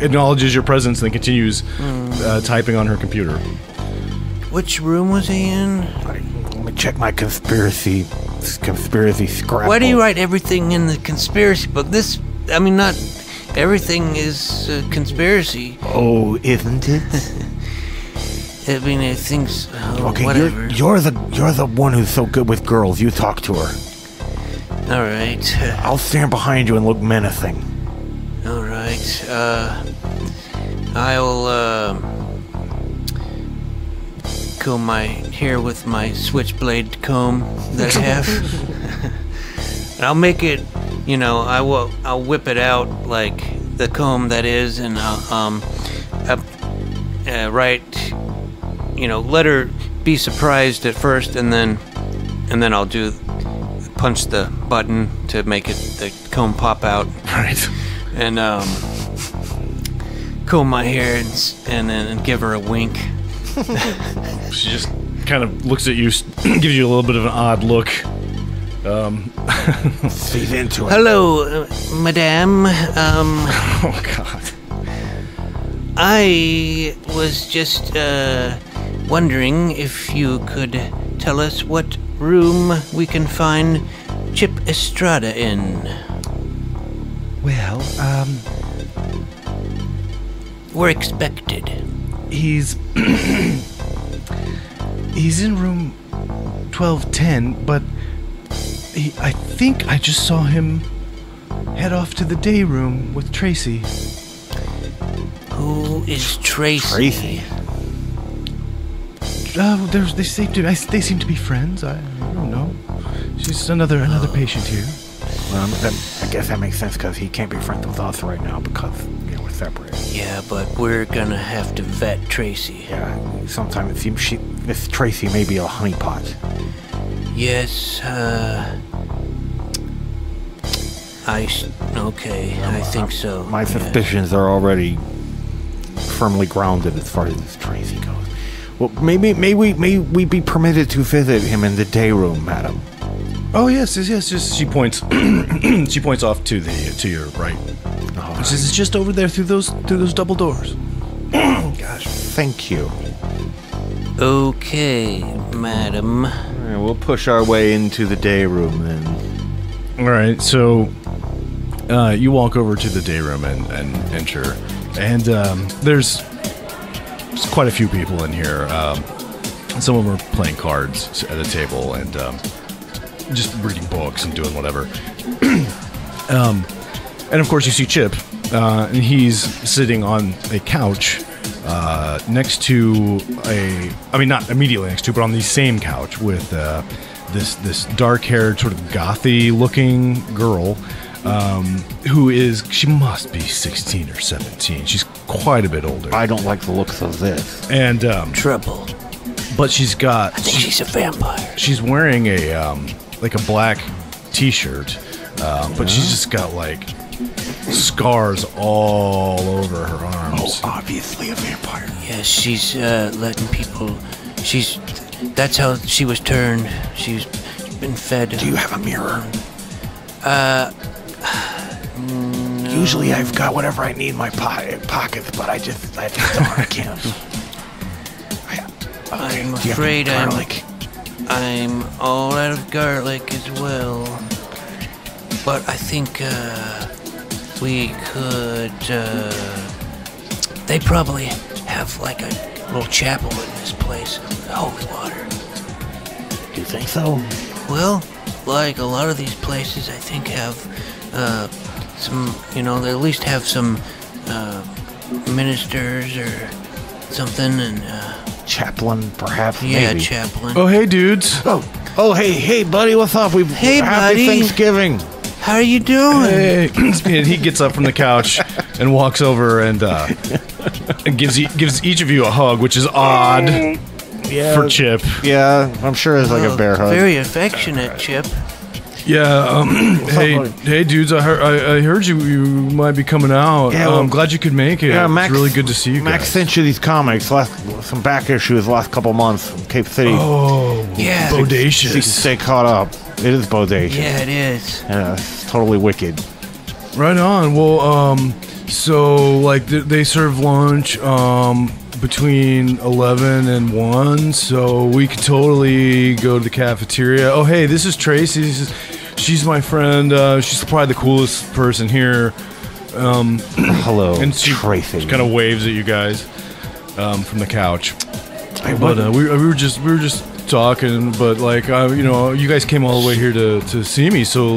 Speaker 2: acknowledges your presence and then continues typing on her computer.
Speaker 4: Which room was he in?
Speaker 1: Let me check my conspiracy scrapbook.
Speaker 4: Why do you write everything in the conspiracy book? Not everything is conspiracy.
Speaker 1: Oh, isn't it?
Speaker 4: I think so.
Speaker 1: Okay,
Speaker 4: whatever.
Speaker 1: you're the one who's so good with girls. You talk to her.
Speaker 4: All right.
Speaker 1: I'll stand behind you and look menacing.
Speaker 4: All right. I'll comb my hair with my switchblade comb that I have. And I'll make it, I'll whip it out like the comb that is, and I'll write,
Speaker 3: let her be surprised at first, and then I'll punch the button to make the comb pop out.
Speaker 2: Right.
Speaker 3: And comb my hair and then give her a wink.
Speaker 2: She just kind of looks at you, gives you a little bit of an odd look.
Speaker 1: Feed into it.
Speaker 4: Hello, madame.
Speaker 2: Oh, God.
Speaker 4: I was just wondering if you could tell us what room we can find Chip Estrada in.
Speaker 2: Well,
Speaker 4: We're expected.
Speaker 2: he's in room 1210, but I think I just saw him head off to the day room with Tracy.
Speaker 4: Who is Tracy?
Speaker 1: Tracy.
Speaker 2: They seem to be friends. I don't know. She's another patient here.
Speaker 1: Well, I guess that makes sense because he can't be friends with us right now because we're separated.
Speaker 4: Yeah, but we're gonna have to vet Tracy.
Speaker 1: Yeah, sometimes it seems this Tracy may be a honeypot.
Speaker 4: Yes, I think so.
Speaker 1: My
Speaker 4: yeah.
Speaker 1: suspicions are already firmly grounded as far as this Tracy goes. Well, may we be permitted to visit him in the day room, madam?
Speaker 2: Oh yes. Just she points. She points off to your right.
Speaker 1: Oh,
Speaker 2: She says it's just over there through those double doors.
Speaker 1: gosh, thank you.
Speaker 4: Okay, madam.
Speaker 1: All right, we'll push our way into the day room then.
Speaker 2: All right, so you walk over to the day room and enter, and there's quite a few people in here. Some of them are playing cards at a table and just reading books and doing whatever. And of course, you see Chip, and he's sitting on a couch next to not immediately next to, but on the same couch with this dark-haired, sort of gothy-looking girl, she must be 16 or 17. She's quite a bit older.
Speaker 1: I don't like the looks of this.
Speaker 2: And
Speaker 4: Trouble.
Speaker 2: but she's got.
Speaker 4: I think she's a vampire.
Speaker 2: She's wearing a black T-shirt, but she's just got like scars all over her arms.
Speaker 1: Oh, obviously a vampire.
Speaker 4: Yeah, she's letting people. That's how she was turned. She's been fed.
Speaker 1: Do you have a mirror?
Speaker 4: No.
Speaker 1: Usually I've got whatever I need in my pockets, but I just don't. I can't.
Speaker 4: I'm
Speaker 1: Do you have
Speaker 4: afraid
Speaker 1: any garlic?
Speaker 4: I'm all out of garlic as well. But I think we could. They probably have like a little chapel in this place, holy water.
Speaker 1: Do you think so?
Speaker 4: Well, like a lot of these places, I think have some. They at least have some ministers or something, and
Speaker 1: Chaplain, perhaps.
Speaker 4: yeah,
Speaker 1: maybe.
Speaker 4: chaplain.
Speaker 2: Oh, hey, dudes.
Speaker 1: Oh, hey, buddy, what's up?
Speaker 4: Hey,
Speaker 1: Happy
Speaker 4: buddy.
Speaker 1: Thanksgiving.
Speaker 4: How are you doing?
Speaker 2: Hey. And he gets up from the couch and walks over and gives each of you a hug, which is odd
Speaker 1: Yeah,
Speaker 2: for Chip.
Speaker 1: Yeah, I'm sure it's like a bear hug.
Speaker 4: Very affectionate, Chip.
Speaker 2: Yeah. Hey, dudes. I heard you might be coming out.
Speaker 1: Yeah, well,
Speaker 2: I'm glad you could make it.
Speaker 1: Yeah, Max,
Speaker 2: it's really good to see you
Speaker 1: Max
Speaker 2: guys.
Speaker 1: sent you these comics, some back issues last couple months from Cape City.
Speaker 2: Oh,
Speaker 4: Yeah.
Speaker 2: bodacious.
Speaker 1: Stay caught up. It is bodacious.
Speaker 4: Yeah, it is.
Speaker 1: Yeah, it's totally wicked.
Speaker 2: Right on. Well, so like they serve lunch between 11 and 1, so we could totally go to the cafeteria. Oh, hey, this is Tracy. She's my friend. She's probably the coolest person here.
Speaker 1: Hello,
Speaker 2: And she
Speaker 1: Tracy.
Speaker 2: kind of waves at you guys from the couch.
Speaker 1: Hey,
Speaker 2: But
Speaker 1: what-
Speaker 2: we were just talking. But like you guys came all the way here to see me. So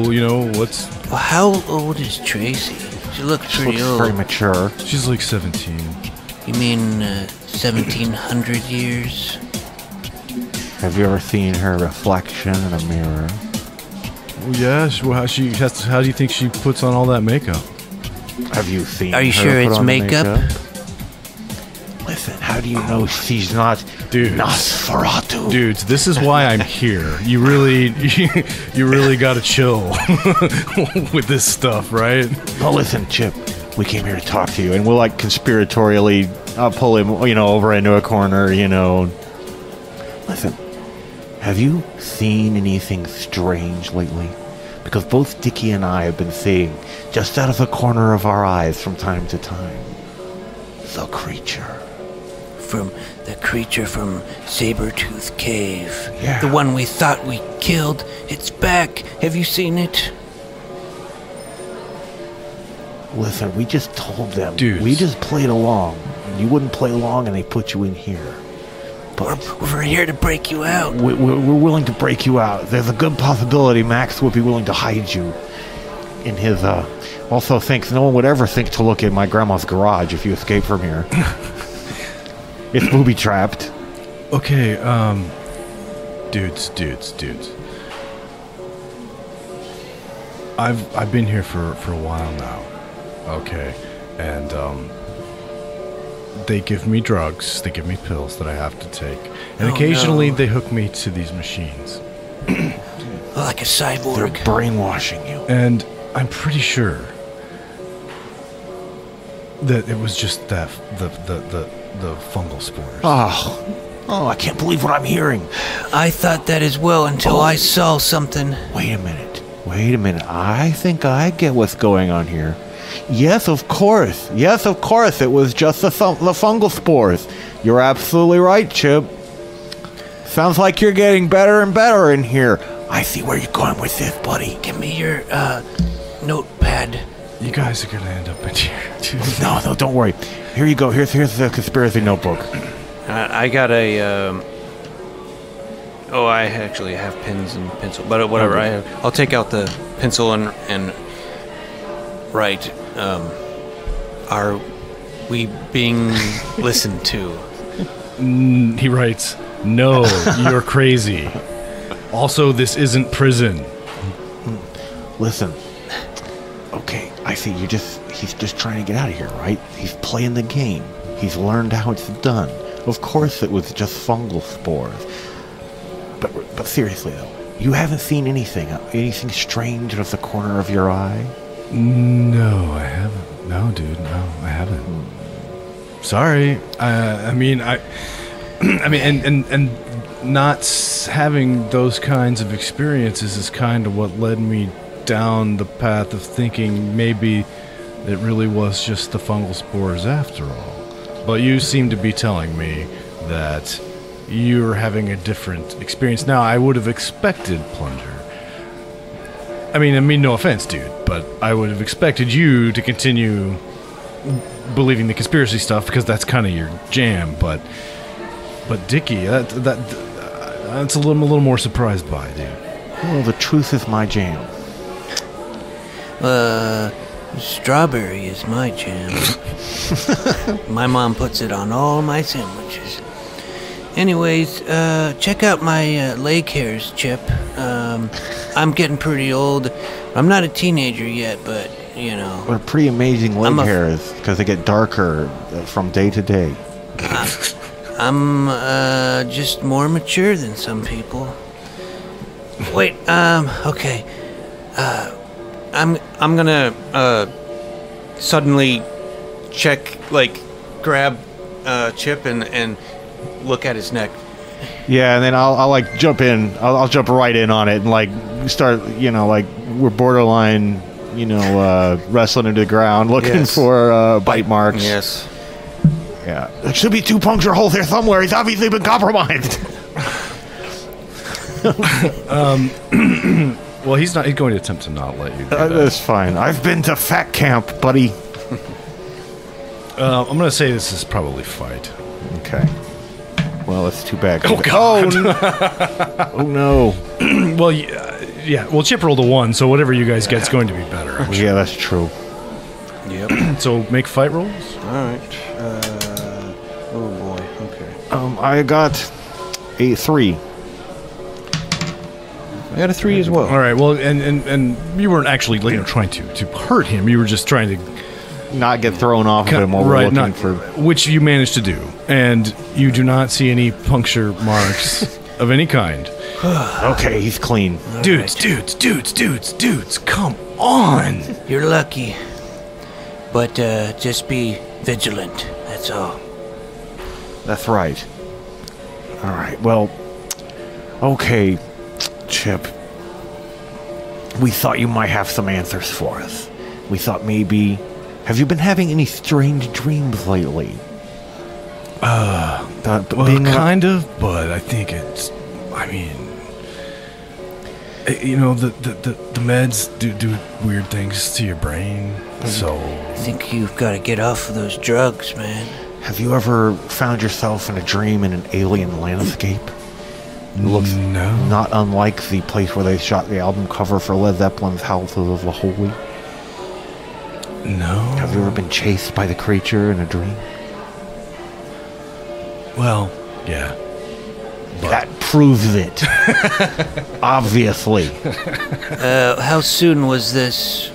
Speaker 2: what's
Speaker 4: Well, how old is Tracy? She looks
Speaker 1: She
Speaker 4: pretty
Speaker 1: looks
Speaker 4: old.
Speaker 1: very mature.
Speaker 2: she's like 17.
Speaker 4: You mean 1,700 years?
Speaker 1: Have you ever seen her reflection in a mirror?
Speaker 2: Well, yeah. How do you think she puts on all that makeup?
Speaker 1: Have you seen
Speaker 4: Are you
Speaker 1: her
Speaker 4: sure
Speaker 1: put
Speaker 4: it's
Speaker 1: on the
Speaker 4: makeup?
Speaker 1: Listen, how How do you know she's not Nosferatu?
Speaker 2: Dudes, this is why I'm here. You really, you really got to chill with this stuff, right?
Speaker 1: Oh, listen, Chip. We came here to talk to you, and we'll like conspiratorially pull him, over into a corner. Listen, have you seen anything strange lately? Because both Dickey and I have been seeing, just out of the corner of our eyes from time to time, the creature.
Speaker 4: The creature from Sabertooth Cave.
Speaker 1: Yeah.
Speaker 4: The one we thought we killed. It's back. Have you seen it?
Speaker 1: Listen, we just told them.
Speaker 2: Dudes.
Speaker 1: We just played along. You wouldn't play along, and they put you in here. But
Speaker 4: We're here to break you out.
Speaker 1: we're willing to break you out. There's a good possibility Max would be willing to hide you in his, Also thinks no one would ever think to look in my grandma's garage if you escape from here. It's booby-trapped.
Speaker 2: Okay, dudes. I've been here for a while now. Okay, and they give me drugs, they give me pills that I have to take, and occasionally they hook me to these machines.
Speaker 4: Like a
Speaker 1: They're
Speaker 4: cyborg.
Speaker 1: brainwashing you.
Speaker 2: And I'm pretty sure that it was just that the fungal spores.
Speaker 1: Oh, I can't believe what I'm hearing.
Speaker 4: I thought that as well until I saw something.
Speaker 1: Wait a minute. I think I get what's going on here. Yes, of course. It was just the fungal spores. You're absolutely right, Chip. Sounds like you're getting better and better in here. I see where you're going with this, buddy.
Speaker 4: Give me your notepad.
Speaker 2: You guys are gonna end up in here too.
Speaker 1: No, don't worry. Here you go. Here's the conspiracy notebook.
Speaker 3: I got a. I actually have pens and pencil, but whatever. I'll take out the pencil and write. Are we being listened to?
Speaker 2: He writes, "No, you're crazy. Also, this isn't prison."
Speaker 1: Listen. Okay, I see. He's just trying to get out of here, right? He's playing the game. He's learned how it's done. Of course it was just fungal spores. But seriously though, you haven't seen anything strange out of the corner of your eye?
Speaker 2: No, I haven't. No, dude, no, I haven't. Sorry. And not having those kinds of experiences is kind of what led me down the path of thinking maybe it really was just the fungal spores after all. But you seem to be telling me that you're having a different experience. Now, I would have expected, Plunger. I mean, no offense, dude, but I would have expected you to continue believing the conspiracy stuff because that's kind of your jam. But Dickey, that's a little more surprised by, dude.
Speaker 1: Well, the truth is my jam.
Speaker 4: Strawberry is my jam. My mom puts it on all my sandwiches. Anyways, check out my leg hairs, Chip. I'm getting pretty old. I'm not a teenager yet, but,
Speaker 1: They're pretty amazing leg hairs because they get darker from day to day.
Speaker 4: I'm just more mature than some people. Wait, okay.
Speaker 3: I'm gonna suddenly check, grab Chip and look at his neck.
Speaker 1: Yeah, and then I'll like jump in. I'll jump right in on it and like start, we're borderline, wrestling into the ground, looking for bite marks.
Speaker 3: Yes.
Speaker 1: Yeah. There should be 2 puncture holes here somewhere. He's obviously been compromised.
Speaker 2: Well, he's going to attempt to not let you do that.
Speaker 1: That's fine. I've been to fat camp, buddy.
Speaker 2: I'm going to say this is probably fight.
Speaker 1: Okay. Well, that's too bad.
Speaker 2: Oh, God.
Speaker 1: Oh, no.
Speaker 2: Well, yeah. Well, Chip rolled a 1, so whatever you guys get is going to be better. I'm sure.
Speaker 1: Yeah, that's true.
Speaker 3: Yep.
Speaker 2: So make fight rolls.
Speaker 3: All right. Oh boy. Okay.
Speaker 1: I got a 3.
Speaker 3: I got a 3 as well.
Speaker 2: All right. Well, and you weren't actually trying to hurt him. You were just trying to
Speaker 1: not get thrown off of him while we're looking for.
Speaker 2: Which you managed to do. and you do not see any puncture marks of any kind.
Speaker 1: Okay, he's clean.
Speaker 2: Dudes, come on!
Speaker 4: You're lucky. But just be vigilant, that's all.
Speaker 1: That's right. All right, well, okay, Chip. We thought you might have some answers for us. We thought maybe... Have you been having any strange dreams lately?
Speaker 2: Well, kind of, but I think it's... I mean... You know, the meds do weird things to your brain, so...
Speaker 4: I think you've got to get off of those drugs, man.
Speaker 1: Have you ever found yourself in a dream in an alien landscape? It looks not unlike the place where they shot the album cover for Led Zeppelin's House of the Holy.
Speaker 2: No.
Speaker 1: Have you ever been chased by the creature in a dream?
Speaker 2: Well, yeah. But.
Speaker 1: That proves it. Obviously.
Speaker 4: How soon was this?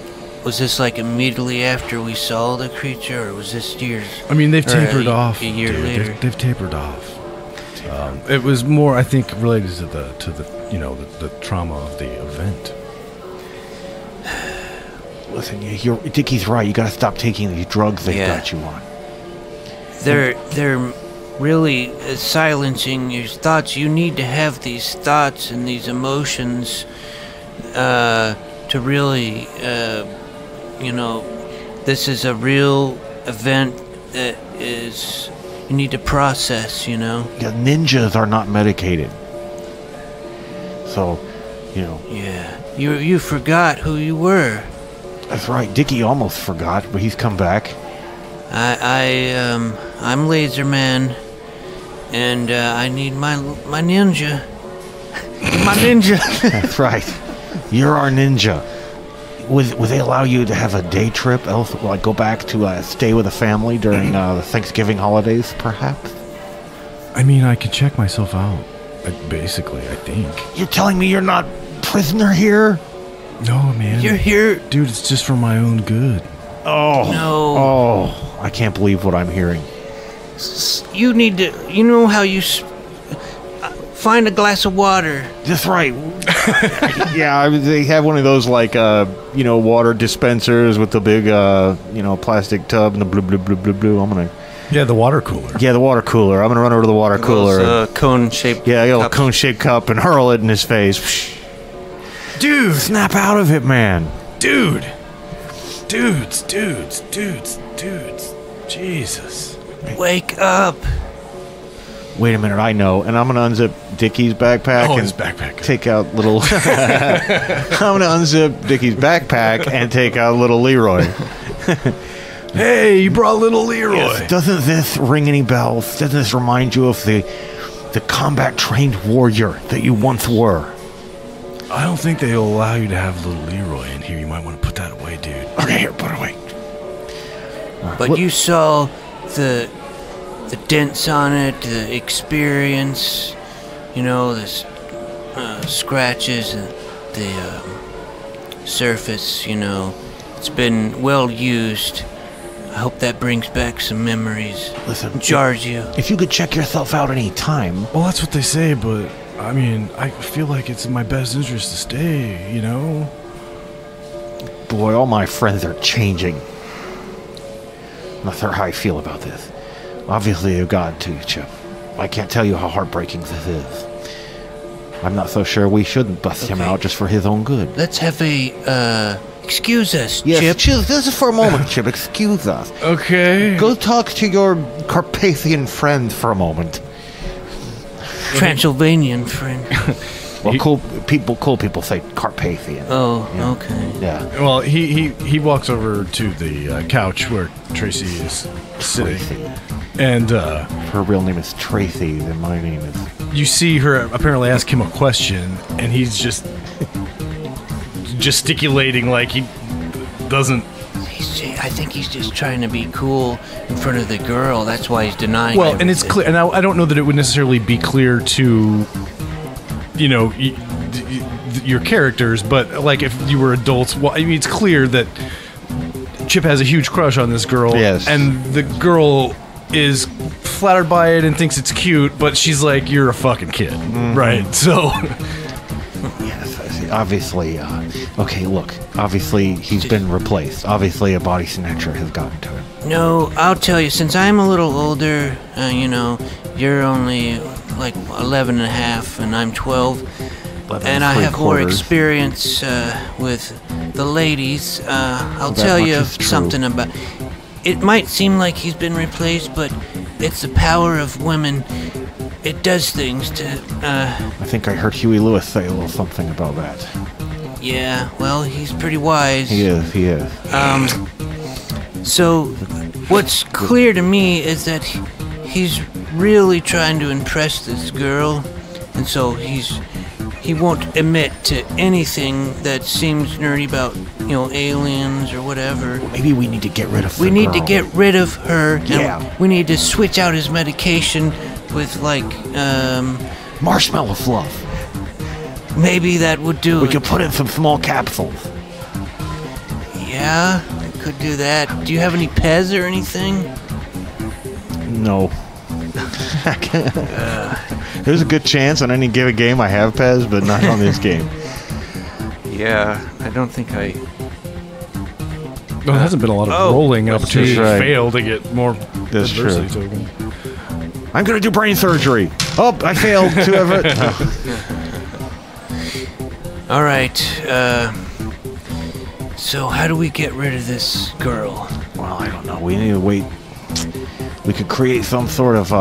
Speaker 4: Was this like immediately after we saw the creature, or was this years?
Speaker 2: I mean, they've tapered off.
Speaker 4: A year later.
Speaker 2: They've tapered off. It was more, I think, related to the trauma of the event.
Speaker 1: Listen, Dickie's right. You gotta stop taking these drugs they got you on.
Speaker 4: They're really silencing your thoughts. You need to have these thoughts and these emotions to really, this is a real event that is, you need to process, Yeah,
Speaker 1: ninjas are not medicated. So,
Speaker 4: Yeah, you forgot who you were.
Speaker 1: That's right. Dickie almost forgot, but he's come back.
Speaker 4: I'm Laser Man, and I need my ninja.
Speaker 1: My ninja. That's right. You're our ninja. Would they allow you to have a day trip, like go back to stay with a family during the Thanksgiving holidays, perhaps?
Speaker 2: I mean, I could check myself out, basically, I think.
Speaker 1: You're telling me you're not prisoner here?
Speaker 2: No, man.
Speaker 4: You're here.
Speaker 2: Dude, it's just for my own good.
Speaker 1: Oh.
Speaker 4: No.
Speaker 1: Oh, I can't believe what I'm hearing.
Speaker 4: You need to, you know how you find a glass of water.
Speaker 1: That's right. Yeah, they have one of those, like, water dispensers with the big, plastic tub and the blue, blue, blue, blue, blue. I'm going to...
Speaker 2: Yeah, the water cooler.
Speaker 1: Yeah, the water cooler. I'm going to run over to the water cooler.
Speaker 3: Those, cone-shaped
Speaker 1: Yeah, I got a cone-shaped cup and hurl it in his face.
Speaker 2: Dude!
Speaker 1: Snap out of it, man.
Speaker 2: Dude! Dudes. Jesus.
Speaker 4: Wake up.
Speaker 1: Wait a minute, I know. And I'm going to unzip Dickie's backpack.
Speaker 2: Oh,
Speaker 1: and
Speaker 2: his backpack.
Speaker 1: Take out little... I'm going to unzip Dickie's backpack and take out little Leroy.
Speaker 2: Hey, you brought little Leroy.
Speaker 1: Yes. Doesn't this ring any bells? Doesn't this remind you of the combat-trained warrior that you once were?
Speaker 2: I don't think they'll allow you to have little Leroy in here. You might want to put that away, dude.
Speaker 1: Okay, here, put it away.
Speaker 4: But you saw the dents on it, the experience, the scratches, and the surface, It's been well used. I hope that brings back some memories.
Speaker 1: Listen,
Speaker 4: jars you.
Speaker 1: If you could check yourself out any time.
Speaker 2: Well, that's what they say, but I mean, I feel like it's in my best interest to stay,
Speaker 1: Boy, all my friends are changing. I'm not sure how I feel about this. Obviously, they've got to, Chip. I can't tell you how heartbreaking this is. I'm not so sure we shouldn't bust him out just for his own good.
Speaker 4: Let's have a, excuse us,
Speaker 1: yes,
Speaker 4: Chip.
Speaker 1: This is for a moment, Chip. Excuse us.
Speaker 2: Okay.
Speaker 1: Go talk to your Carpathian friend for a moment.
Speaker 4: Transylvanian friend.
Speaker 1: Well, cool people say Carpathian.
Speaker 4: Oh, yeah. Okay.
Speaker 1: Yeah.
Speaker 2: Well, he walks over to the couch where Tracy is sitting.
Speaker 1: Tracy.
Speaker 2: And
Speaker 1: her real name is Tracy, and my name is...
Speaker 2: You see her apparently ask him a question, and he's just gesticulating like he doesn't...
Speaker 4: I think he's just trying to be cool in front of the girl. That's why he's denying
Speaker 2: Well,
Speaker 4: everything.
Speaker 2: and it's clear, and I don't know that it would necessarily be clear to, your characters, but like if you were adults, well, I mean, it's clear that Chip has a huge crush on this girl.
Speaker 1: Yes.
Speaker 2: And the girl is flattered by it and thinks it's cute, but she's like, "You're a fucking kid," right? So,
Speaker 1: Yes, I see. Obviously, okay, look. Obviously, he's been replaced. Obviously, a body snatcher has gotten to him.
Speaker 4: No, I'll tell you, since I'm a little older, you're only like 11 and a half, and I'm 12,
Speaker 1: 11
Speaker 4: and I have more
Speaker 1: 3/4.
Speaker 4: experience with the ladies. I'll
Speaker 1: That
Speaker 4: tell
Speaker 1: much
Speaker 4: you
Speaker 1: is true.
Speaker 4: something about... It might seem like he's been replaced, but it's the power of women. It does things to,
Speaker 1: I think I heard Huey Lewis say a little something about that.
Speaker 4: yeah, well, he's pretty wise.
Speaker 1: He is.
Speaker 4: So, what's clear to me is that he's really trying to impress this girl, and so he won't admit to anything that seems nerdy about, aliens or whatever.
Speaker 1: Maybe we need to get rid of the
Speaker 4: We need to
Speaker 1: girl.
Speaker 4: get rid of her, and
Speaker 1: Yeah.
Speaker 4: we need to switch out his medication with,
Speaker 1: marshmallow fluff.
Speaker 4: maybe that would do
Speaker 1: We
Speaker 4: it.
Speaker 1: could put in some small capsules.
Speaker 4: Yeah, we could do that. Do you have any Pez or anything?
Speaker 1: No. There's a good chance on any given game I have Pez, but not on this game.
Speaker 3: Yeah, I don't think I.
Speaker 2: there hasn't been a lot of rolling opportunities to
Speaker 1: right.
Speaker 2: fail to get more
Speaker 1: That's
Speaker 2: adversity
Speaker 1: true.
Speaker 2: token.
Speaker 1: I'm gonna do brain surgery. Oh, I failed. 2 of it.
Speaker 4: All right, so how do we get rid of this girl?
Speaker 1: Well, I don't know. We need to wait. We could create some sort of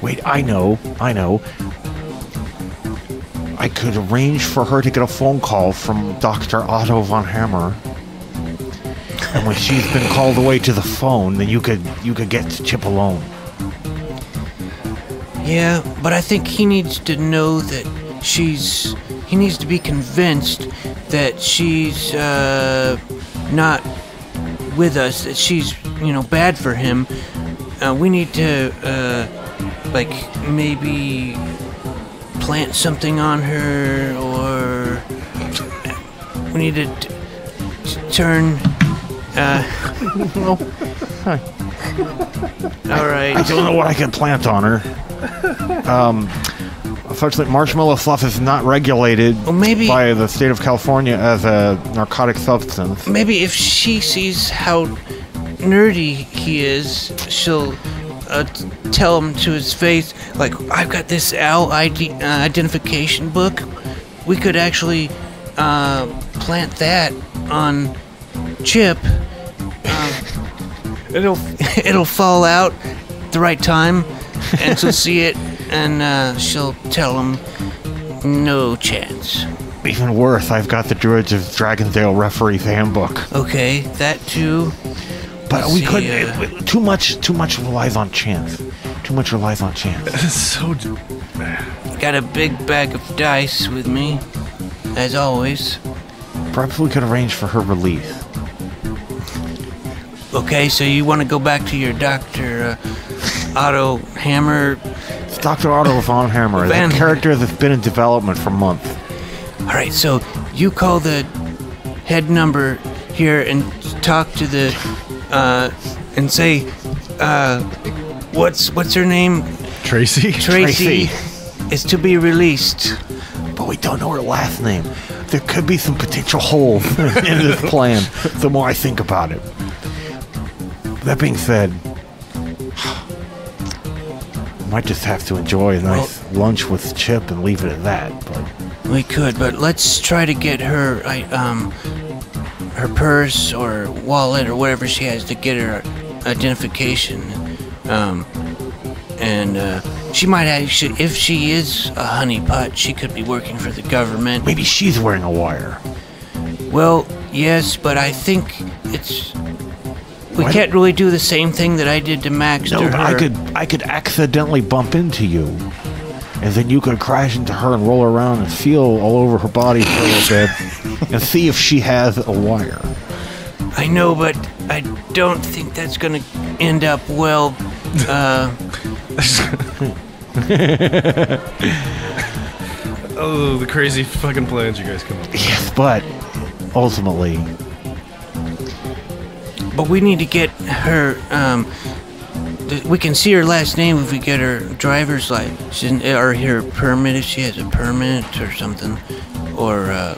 Speaker 1: wait, I know. I could arrange for her to get a phone call from Dr. Otto von Hammer. And when she's been called away to the phone, then you could get to Chip alone.
Speaker 4: Yeah, but I think he needs to know that he needs to be convinced that she's not with us, that she's, bad for him. We need to, maybe plant something on her, or we need to turn, all right.
Speaker 1: I don't know what I can plant on her. Unfortunately, marshmallow fluff is not regulated
Speaker 4: Well, maybe-
Speaker 1: by the state of California as a narcotic substance.
Speaker 4: Maybe if she sees how nerdy he is, she'll tell him to his face, like, I've got this owl identification book. We could actually plant that on Chip. It'll fall out the right time, and she'll see it, and she'll tell him no chance.
Speaker 1: Even worse, I've got the Druids of Dragondale Referee's Handbook.
Speaker 4: Okay, that too.
Speaker 1: But
Speaker 4: Let's
Speaker 1: we
Speaker 4: see,
Speaker 1: couldn't. Too much relies on chance. Too much relies on chance.
Speaker 2: It's so.
Speaker 4: Got a big bag of dice with me, as always.
Speaker 1: Perhaps we could arrange for her release.
Speaker 4: Okay, so you want to go back to your Dr. Otto Hammer.
Speaker 1: It's Dr. Otto von Hammer,
Speaker 4: Van-
Speaker 1: the character that's been in development for months.
Speaker 4: All right, so you call the head number here and talk to the, and say, what's her name?
Speaker 2: Tracy?
Speaker 4: Tracy is to be released.
Speaker 1: But we don't know her last name. There could be some potential holes in this plan, the more I think about it. That being said, I might just have to enjoy a nice lunch with Chip and leave it at that. But
Speaker 4: We could, but let's try to get her, her purse or wallet or whatever she has to get her identification. She might actually, if she is a honeypot, she could be working for the government.
Speaker 1: maybe she's wearing a wire.
Speaker 4: Well, yes, but I think it's... We
Speaker 1: Why-
Speaker 4: can't really do the same thing that I did to Max
Speaker 1: No,
Speaker 4: to
Speaker 1: but
Speaker 4: her.
Speaker 1: I could accidentally bump into you. And then you could crash into her and roll around and feel all over her body for a little bit and see if she has a wire.
Speaker 4: I know, but I don't think that's gonna end up well.
Speaker 2: Oh, the crazy fucking plans you guys come up with.
Speaker 1: Yes, but ultimately,
Speaker 4: But we need to get her We can see her last name if we get her driver's license or her permit if she has a permit or something. Or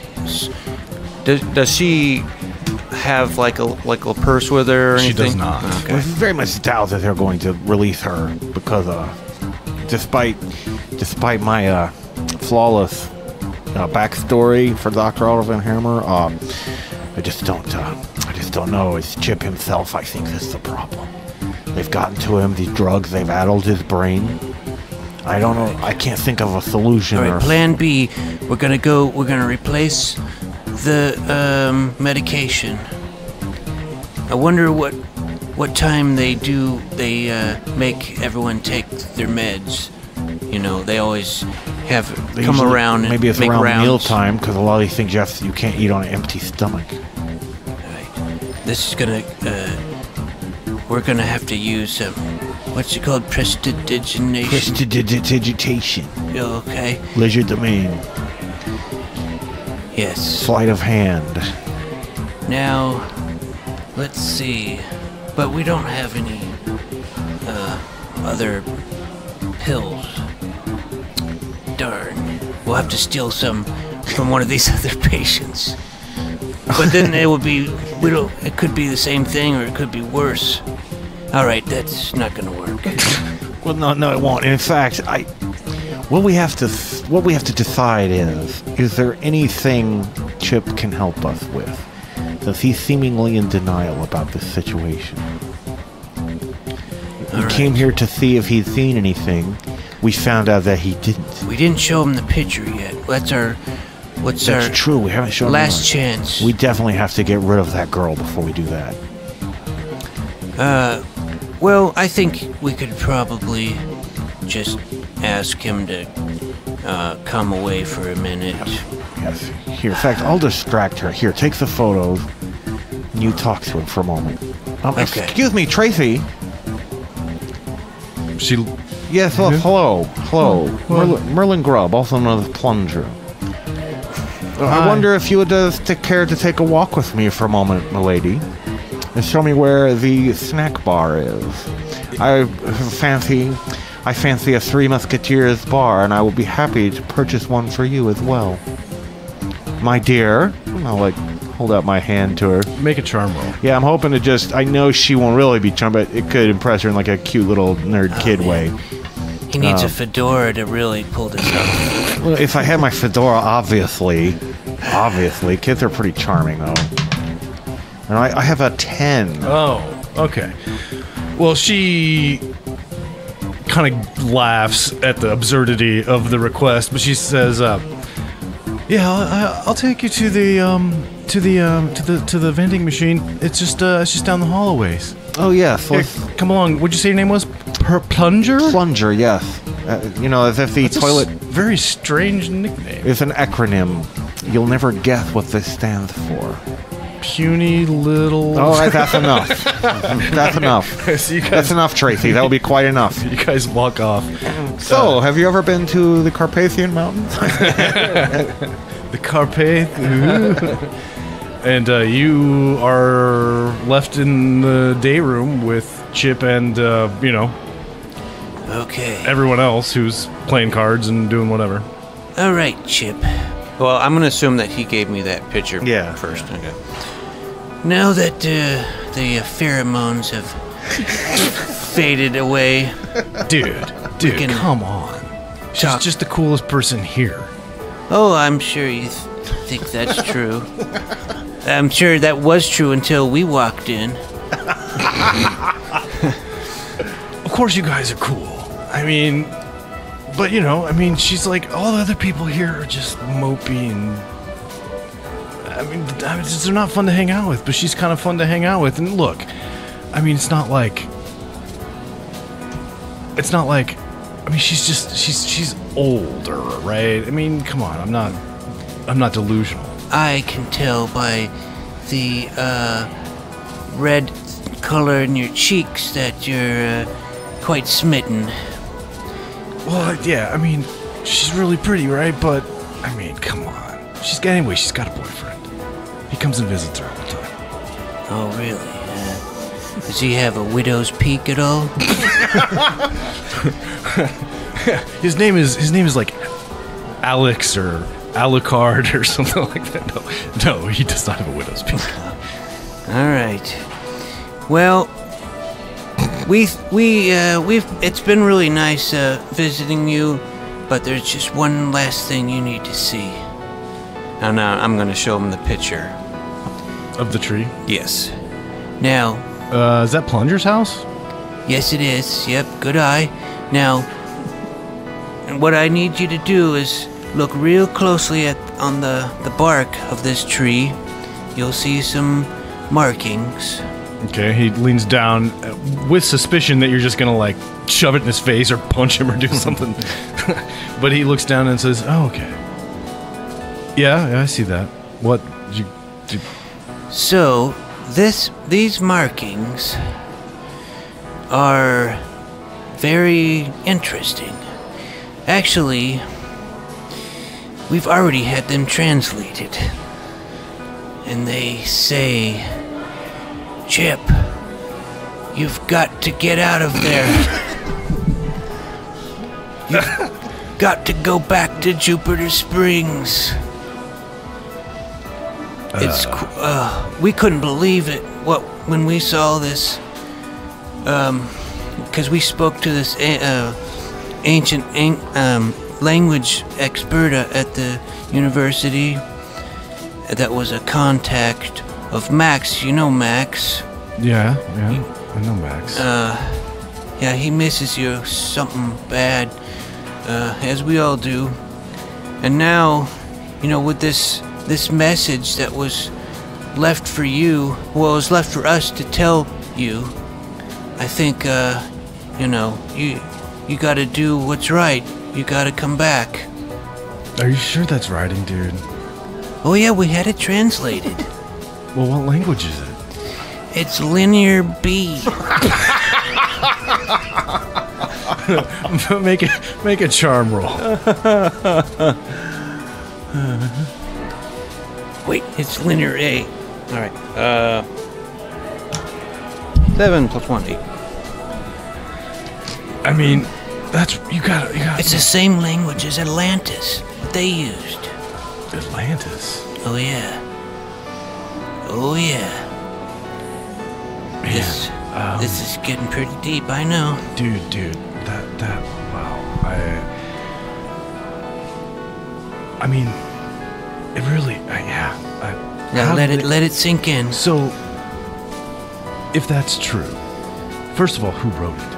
Speaker 3: Does she have like a purse with her or
Speaker 2: She
Speaker 3: anything?
Speaker 2: does not.
Speaker 3: Okay.
Speaker 1: I very much doubt that they're going to release her because, despite my flawless backstory for Dr. Otto Van Hammer, I just don't know. It's Chip himself, I think, is the problem. They've gotten to him. These drugs, they've addled his brain. I don't know. I can't think of a solution.
Speaker 4: all right, Plan B. We're gonna replace the medication. I wonder what time they make everyone take their meds. You know, they always have
Speaker 1: They
Speaker 4: come
Speaker 1: usually-
Speaker 4: around and
Speaker 1: maybe it's
Speaker 4: make
Speaker 1: around
Speaker 4: rounds.
Speaker 1: mealtime because a lot of these things you can't eat on an empty stomach.
Speaker 4: Right. This is gonna we're gonna have to use what's it called? Prestidigitation.
Speaker 1: Prestidigitation,
Speaker 4: Okay.
Speaker 1: leisure domain,
Speaker 4: Yes.
Speaker 1: sleight of hand.
Speaker 4: Now, let's see. But we don't have any other pills. Darn. We'll have to steal some from one of these other patients. But then it could be the same thing or it could be worse. All right, that's not going to work.
Speaker 1: Well, no, it won't. In fact, what we have to decide is there anything Chip can help us with? Since he's seemingly in denial about this situation. We came here to see if he'd seen anything. We found out that he didn't.
Speaker 4: We didn't show him the picture yet. That's
Speaker 1: That's true. We haven't shown
Speaker 4: last
Speaker 1: him.
Speaker 4: chance.
Speaker 1: We definitely have to get rid of that girl before we do that.
Speaker 4: Well, I think we could probably just ask him to come away for a minute.
Speaker 1: Yes. Here, in fact, I'll distract her. Here, take the photos. And you talk to him for a moment.
Speaker 4: Okay.
Speaker 1: Excuse me, Tracy.
Speaker 2: She.
Speaker 1: Yes, well, hello. Merlin Grubb, also known as Plunger. I wonder if you would care to take a walk with me for a moment, milady, and show me where the snack bar is. I fancy a Three Musketeers bar, and I will be happy to purchase one for you as well. My dear, I'll hold out my hand to her.
Speaker 2: Make a charm roll.
Speaker 1: Yeah, I'm hoping to I know she won't really be charmed, but it could impress her in like a cute little nerd kid way.
Speaker 4: He needs a fedora to really pull this off.
Speaker 1: Well, if I had my fedora, obviously, kids are pretty charming though. And I have a 10.
Speaker 2: Oh, okay. Well, she kind of laughs at the absurdity of the request, but she says, "Yeah, I'll take you to the vending machine. It's just down the hall a ways.
Speaker 1: Oh yes,
Speaker 2: Here, come along. What'd you say your name was? Plunger?
Speaker 1: Plunger, yes. As if the
Speaker 2: That's
Speaker 1: toilet
Speaker 2: very strange nickname.
Speaker 1: is an acronym. You'll never guess what this stands for.
Speaker 2: Puny little.
Speaker 1: All right, that's enough. That's enough.
Speaker 2: So you guys,
Speaker 1: That's enough, Tracy. That will be quite enough.
Speaker 2: You guys walk off.
Speaker 1: So, have you ever been to the Carpathian Mountains?
Speaker 2: The Carpath. And you are left in the day room with Chip and,
Speaker 4: Okay.
Speaker 2: everyone else who's playing cards and doing whatever.
Speaker 4: All right, Chip.
Speaker 3: Well, I'm gonna assume that he gave me that picture
Speaker 1: Yeah.
Speaker 3: first. Okay.
Speaker 4: Now that the pheromones have faded away,
Speaker 2: Dude,
Speaker 4: can
Speaker 2: come on. She's
Speaker 4: talk.
Speaker 2: just the coolest person here.
Speaker 4: Oh, I'm sure you think that's true. I'm sure that was true until we walked in.
Speaker 2: Of course you guys are cool. I mean, but she's like, all the other people here are just mopey and... they're not fun to hang out with, but she's kind of fun to hang out with. And look, it's not like... she's older, right? Come on, I'm not delusional.
Speaker 4: I can tell by the red color in your cheeks that you're quite smitten.
Speaker 2: Well, yeah, she's really pretty, right? But, come on. She's got a boyfriend. He comes and visits her all the time.
Speaker 4: Oh, really? Does he have a widow's peak at all?
Speaker 2: His name is like Alex or Alucard or something like that. No, he does not have a widow's peak.
Speaker 4: All right. Well, we've it's been really nice visiting you, but there's just one last thing you need to see.
Speaker 3: And now I'm going to show him the picture.
Speaker 2: Of the tree?
Speaker 3: Yes.
Speaker 4: Now,
Speaker 2: Is that Plunger's house?
Speaker 4: yes, it is. Yep, good eye. Now, what I need you to do is look real closely on the bark of this tree. You'll see some markings.
Speaker 2: Okay, he leans down with suspicion that you're just gonna like shove it in his face or punch him or do something. But he looks down and says, "Oh, okay. Yeah, I see that. What did you do?"
Speaker 4: So, these markings are very interesting. Actually, we've already had them translated. And they say, "Chip, you've got to get out of there. You've got to go back to Jupiter Springs." We couldn't believe it when we saw this. Because we spoke to this ancient language expert at the university that was a contact of Max. You know Max.
Speaker 2: Yeah, I know Max.
Speaker 4: Yeah, he misses you something bad, as we all do. And now, with this message that was left for you, well, it was left for us to tell you, I think, you gotta do what's right. You gotta come back.
Speaker 2: Are you sure that's writing, dude?
Speaker 4: Oh yeah, we had it translated.
Speaker 2: Well, what language is it?
Speaker 4: It's Linear B.
Speaker 2: Make a charm roll.
Speaker 4: Wait, it's Linear A.
Speaker 3: All right. 7 plus 1, 8.
Speaker 2: I mean, you got.
Speaker 4: It's the same language as Atlantis that they used.
Speaker 2: Atlantis.
Speaker 4: Oh yeah. Oh yeah.
Speaker 2: Man,
Speaker 4: This is getting pretty deep, I know.
Speaker 2: dude, that wow. I mean, it really, yeah.
Speaker 4: Now let it sink in.
Speaker 2: So, if that's true, first of all, who wrote it?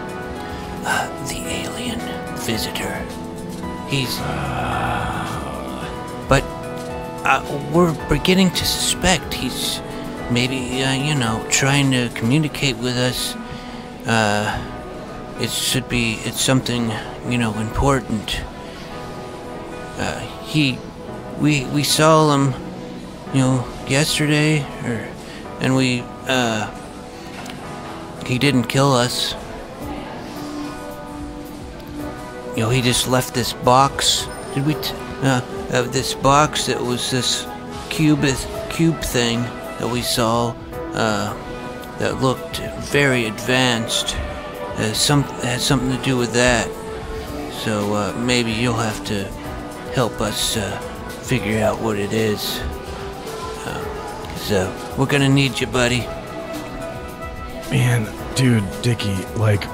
Speaker 4: The alien visitor. He's. But we're beginning to suspect he's maybe, trying to communicate with us. It's something, important. We saw him, yesterday, and he didn't kill us. He just left this box. Did we? This box that was this cube thing that we saw that looked very advanced. Had something to do with that. So maybe you'll have to help us figure out what it is. So we're gonna need you, buddy.
Speaker 2: Man, dude, Dickey, like,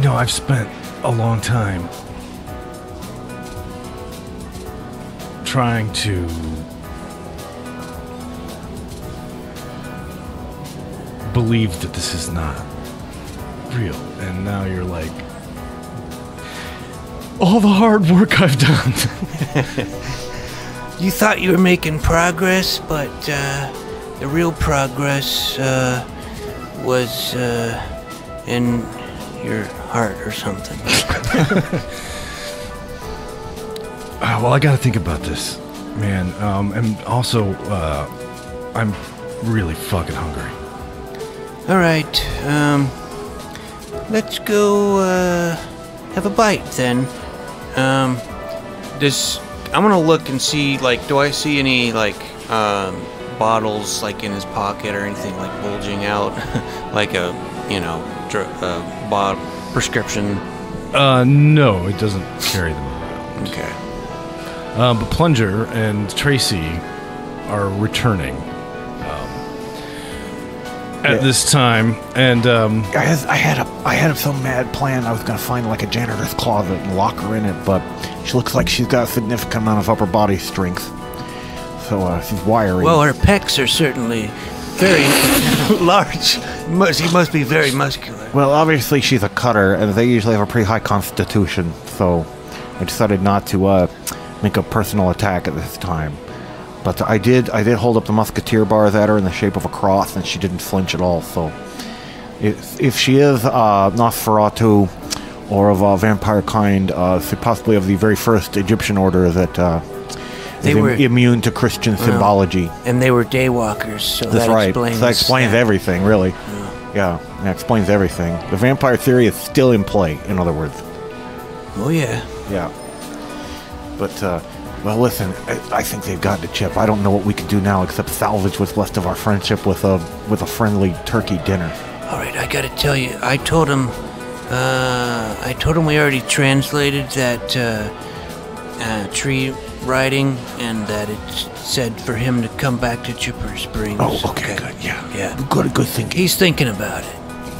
Speaker 2: I've spent a long time trying to believe that this is not real, and now you're like, all the hard work I've done.
Speaker 4: You thought you were making progress, but the real progress was in your heart or something.
Speaker 2: Well, I gotta think about this, man. And also, I'm really fucking hungry.
Speaker 4: All right, let's go have a bite then.
Speaker 3: I'm gonna look and see, like, do I see any, like, bottles like in his pocket or anything like bulging out, like a prescription?
Speaker 2: No, it doesn't carry them around.
Speaker 3: Okay.
Speaker 2: But Plunger and Tracy are returning at this time, and
Speaker 1: I had some mad plan. I was gonna find like a janitor's closet and lock her in it, but she looks like she's got a significant amount of upper body strength, so she's wiry.
Speaker 4: Well, her pecs are certainly very large. She must be very muscular.
Speaker 1: Well, obviously she's a cutter, and they usually have a pretty high constitution, so I decided not to make a personal attack at this time. But I did hold up the musketeer bars at her in the shape of a cross, and she didn't flinch at all. So, if she is Nosferatu or of a vampire kind, she possibly of the very first Egyptian order that is immune to Christian symbology.
Speaker 4: And they were Daywalkers, so
Speaker 1: that's
Speaker 4: that
Speaker 1: right.
Speaker 4: explains.
Speaker 1: That explains everything, really. Yeah, that explains everything. The vampire theory is still in play. In other words.
Speaker 4: Oh yeah.
Speaker 1: Yeah. But. Well, listen, I think they've gotten to Chip. I don't know what we can do now except salvage what's left of our friendship with a friendly turkey dinner.
Speaker 4: All right, I gotta tell you, I told him we already translated that tree writing, and that it said for him to come back to Chipper Springs.
Speaker 1: Oh, okay, good, yeah. Good thinking.
Speaker 4: He's thinking about it.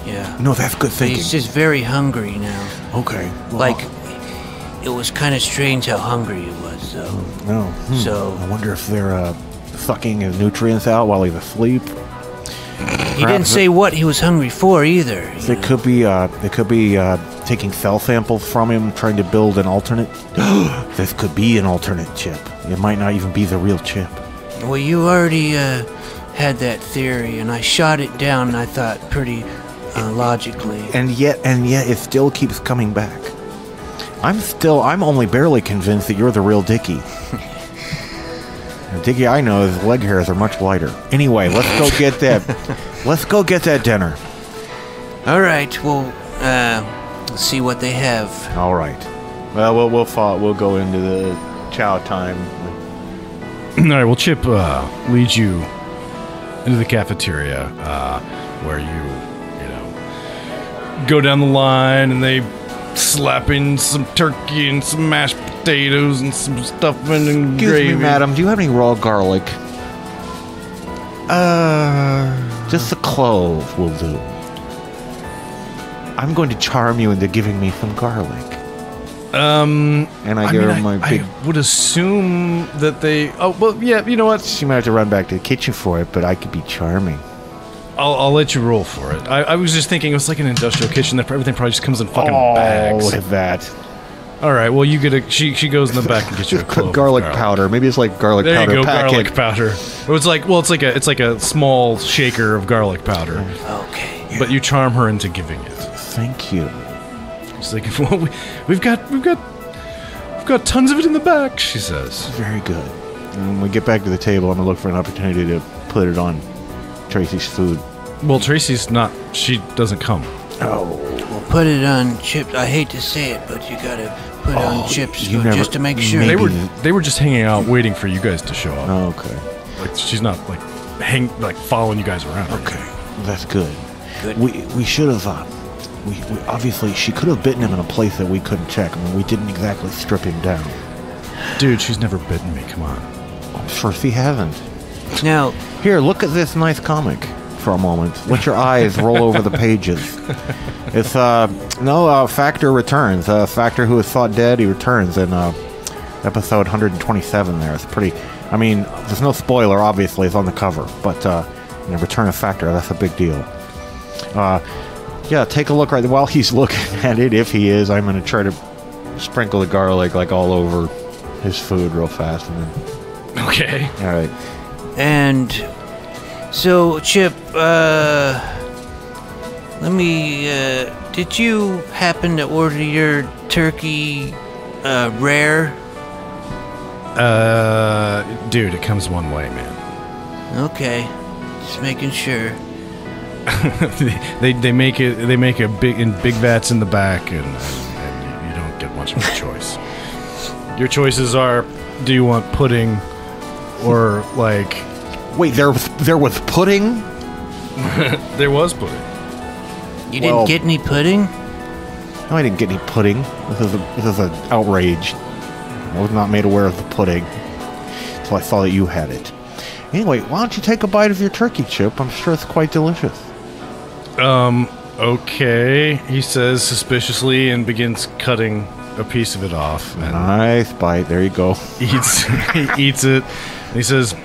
Speaker 4: Yeah.
Speaker 1: No, that's good thinking.
Speaker 4: He's just very hungry now.
Speaker 1: Okay. Well,
Speaker 4: like, it was kind of strange how hungry he was, though.
Speaker 1: No.
Speaker 4: So
Speaker 1: I wonder if they're sucking his nutrients out while he's asleep.
Speaker 4: He didn't say what he was hungry for either.
Speaker 1: They could be taking cell samples from him, trying to build an alternate. This could be an alternate Chip. It might not even be the real Chip.
Speaker 4: Well, you already had that theory, and I shot it down, I thought, pretty logically.
Speaker 1: And yet it still keeps coming back. I'm only barely convinced that you're the real Dickey. Dickey, I know his leg hairs are much lighter. Anyway, let's go get that. Let's go get that dinner.
Speaker 4: All right. Well, let's see what they have.
Speaker 1: All right. Well, we'll go into the chow time.
Speaker 2: All right. Well, Chip leads you into the cafeteria, where you go down the line, and they slap in some turkey and some mashed potatoes and some stuffing and gravy.
Speaker 1: Excuse me, madam, do you have any raw garlic? Just the clove will do. I'm going to charm you into giving me some garlic. And I give her my big...
Speaker 2: I would assume that they... Oh, well, yeah, you know what?
Speaker 1: She might have to run back to the kitchen for it, but I could be charming.
Speaker 2: I'll let you roll for it. I was just thinking it was like an industrial kitchen that everything probably just comes in fucking bags.
Speaker 1: Oh, look at that.
Speaker 2: All right, well, you get a... She goes in the back and gets you a clove
Speaker 1: garlic powder. Maybe it's like garlic
Speaker 2: there
Speaker 1: powder
Speaker 2: you go,
Speaker 1: packet.
Speaker 2: garlic powder. It's like a small shaker of garlic powder.
Speaker 4: Okay.
Speaker 2: But you charm her into giving it.
Speaker 1: Thank you.
Speaker 2: She's like, well, we've got tons of it in the back, she says.
Speaker 1: Very good. And when we get back to the table, I'm going to look for an opportunity to put it on Tracy's food.
Speaker 2: Well, Tracy's not... She doesn't come.
Speaker 1: Oh.
Speaker 4: Well, put it on Chips. I hate to say it, but you gotta put it on Chips food just to make sure.
Speaker 2: They were just hanging out waiting for you guys to show up.
Speaker 1: Oh, okay.
Speaker 2: Like, she's not, like following you guys around.
Speaker 1: Okay. That's good.
Speaker 4: Good.
Speaker 1: We should have... We obviously, she could have bitten him in a place that we couldn't check. I mean, we didn't exactly strip him down.
Speaker 2: Dude, she's never bitten me. Come on.
Speaker 1: I'm sure she hasn't.
Speaker 4: Now,
Speaker 1: here, look at this nice comic for a moment. Let your eyes roll over the pages. It's, Factor returns. Factor, who was thought dead, he returns in episode 127 there. It's pretty... I mean, there's no spoiler, obviously, it's on the cover. But, Return of Factor, that's a big deal. Yeah, take a look right while he's looking at it. If he is, I'm going to try to sprinkle the garlic like all over his food real fast. And then...
Speaker 2: Okay.
Speaker 1: All right.
Speaker 4: and so Chip, let me. Did you happen to order your turkey rare?
Speaker 2: Dude, it comes one way, man.
Speaker 4: Okay, just making sure.
Speaker 2: they make a big in big vats in the back, and you don't get much of a choice. Your choices are: do you want pudding, or like
Speaker 1: Wait, there was pudding?
Speaker 2: There was pudding.
Speaker 4: You didn't get any pudding?
Speaker 1: No, I didn't get any pudding. This is an outrage. I was not made aware of the pudding, so I saw that you had it. Anyway, why don't you take a bite of your turkey chip? I'm sure it's quite delicious.
Speaker 2: Okay, he says suspiciously and begins cutting a piece of it off. And
Speaker 1: Nice bite. There you go.
Speaker 2: he eats it. And he says,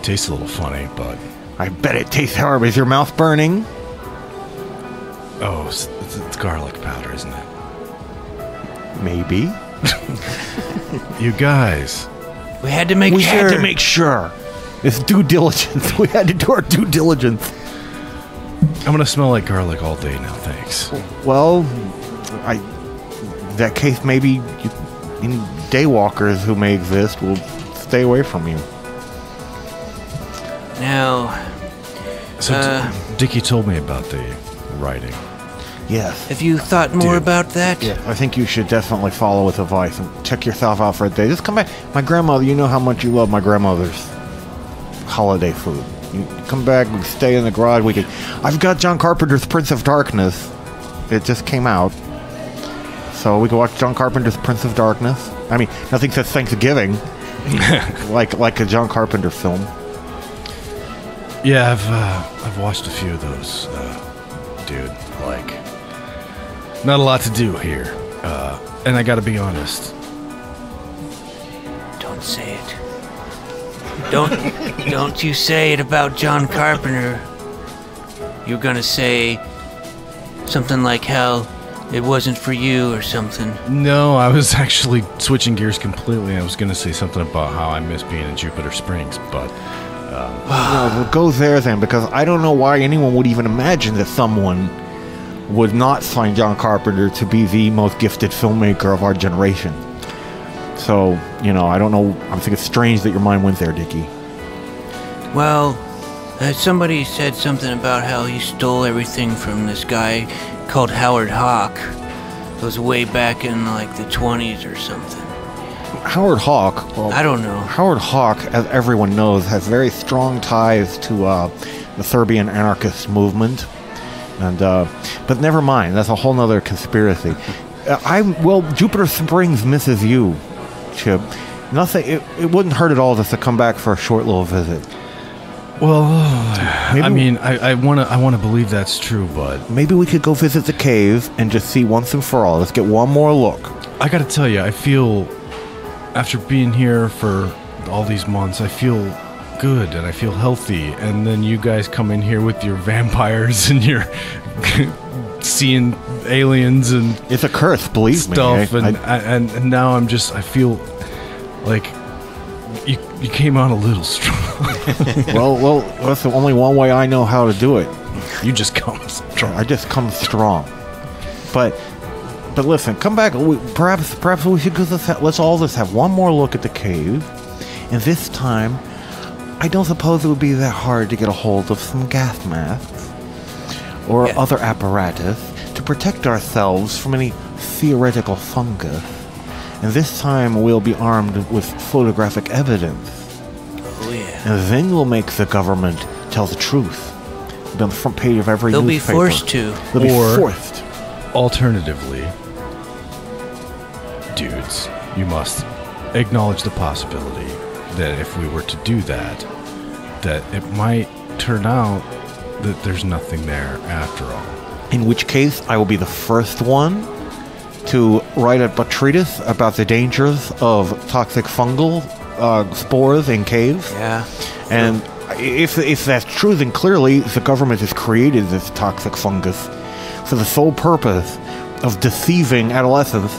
Speaker 2: tastes a little funny, but...
Speaker 1: I bet it tastes horrible. Is your mouth burning?
Speaker 2: Oh, it's garlic powder, isn't it?
Speaker 1: Maybe.
Speaker 2: You guys.
Speaker 4: We had to make sure.
Speaker 1: We had to make sure. It's due diligence. We had to do our due diligence.
Speaker 2: I'm gonna smell like garlic all day now, thanks.
Speaker 1: Well, in that case, maybe any daywalkers who may exist will stay away from you.
Speaker 4: Now,
Speaker 2: So Dickey told me about the writing.
Speaker 1: Yes.
Speaker 4: have you thought more about that?
Speaker 1: Yeah, I think you should definitely follow with advice and check yourself out for a day. Just come back. My grandmother, you know how much you love my grandmother's holiday food. You come back, we stay in the garage. I've got John Carpenter's Prince of Darkness. It just came out. So we can watch John Carpenter's Prince of Darkness. I mean, nothing says Thanksgiving like a John Carpenter film.
Speaker 2: Yeah, I've watched a few of those, dude. Like, not a lot to do here, and I gotta be honest.
Speaker 4: Don't say it. Don't you say it about John Carpenter. You're gonna say something like how it wasn't for you or something.
Speaker 2: No, I was actually switching gears completely. I was gonna say something about how I miss being in Jupiter Springs, but
Speaker 1: Well, we'll go there then, because I don't know why anyone would even imagine that someone would not find John Carpenter to be the most gifted filmmaker of our generation. So, I don't know. I think it's strange that your mind went there, Dickey.
Speaker 4: Well, somebody said something about how he stole everything from this guy called Howard Hawk. It was way back in like the 20s or something.
Speaker 1: Howard Hawk. Well,
Speaker 4: I don't know.
Speaker 1: Howard Hawk, as everyone knows, has very strong ties to the Serbian anarchist movement. And but never mind. That's a whole nother conspiracy. Jupiter Springs misses you, Chip. Nothing. It wouldn't hurt at all just to come back for a short little visit.
Speaker 2: well,
Speaker 1: Maybe
Speaker 2: I mean, I wanna believe that's true, but
Speaker 1: maybe we could go visit the cave and just see once and for all. Let's get one more look.
Speaker 2: I gotta tell you, I feel, after being here for all these months, I feel good and I feel healthy. And then you guys come in here with your vampires and your seeing aliens and
Speaker 1: It's a curse, believe
Speaker 2: stuff,
Speaker 1: me.
Speaker 2: and now I feel like you came on a little strong.
Speaker 1: Well, that's the only one way I know how to do it.
Speaker 2: You just come strong.
Speaker 1: I just come strong. But listen, come back. Perhaps we should let's all just have one more look at the cave. And this time, I don't suppose it would be that hard to get a hold of some gas masks or other apparatus to protect ourselves from any theoretical fungus. And this time we'll be armed with photographic evidence.
Speaker 4: Oh yeah.
Speaker 1: And then we'll make the government tell the truth. It'll be on the front page of every
Speaker 4: They'll be
Speaker 1: newspaper.
Speaker 4: forced to.
Speaker 1: They'll
Speaker 2: Or-
Speaker 1: be forced.
Speaker 2: Alternatively, dudes, you must acknowledge the possibility that if we were to do that, that it might turn out that there's nothing there after all.
Speaker 1: In which case, I will be the first one to write a treatise about the dangers of toxic fungal spores in caves.
Speaker 4: Yeah.
Speaker 1: And if that's true, then clearly the government has created this toxic fungus for the sole purpose of deceiving adolescents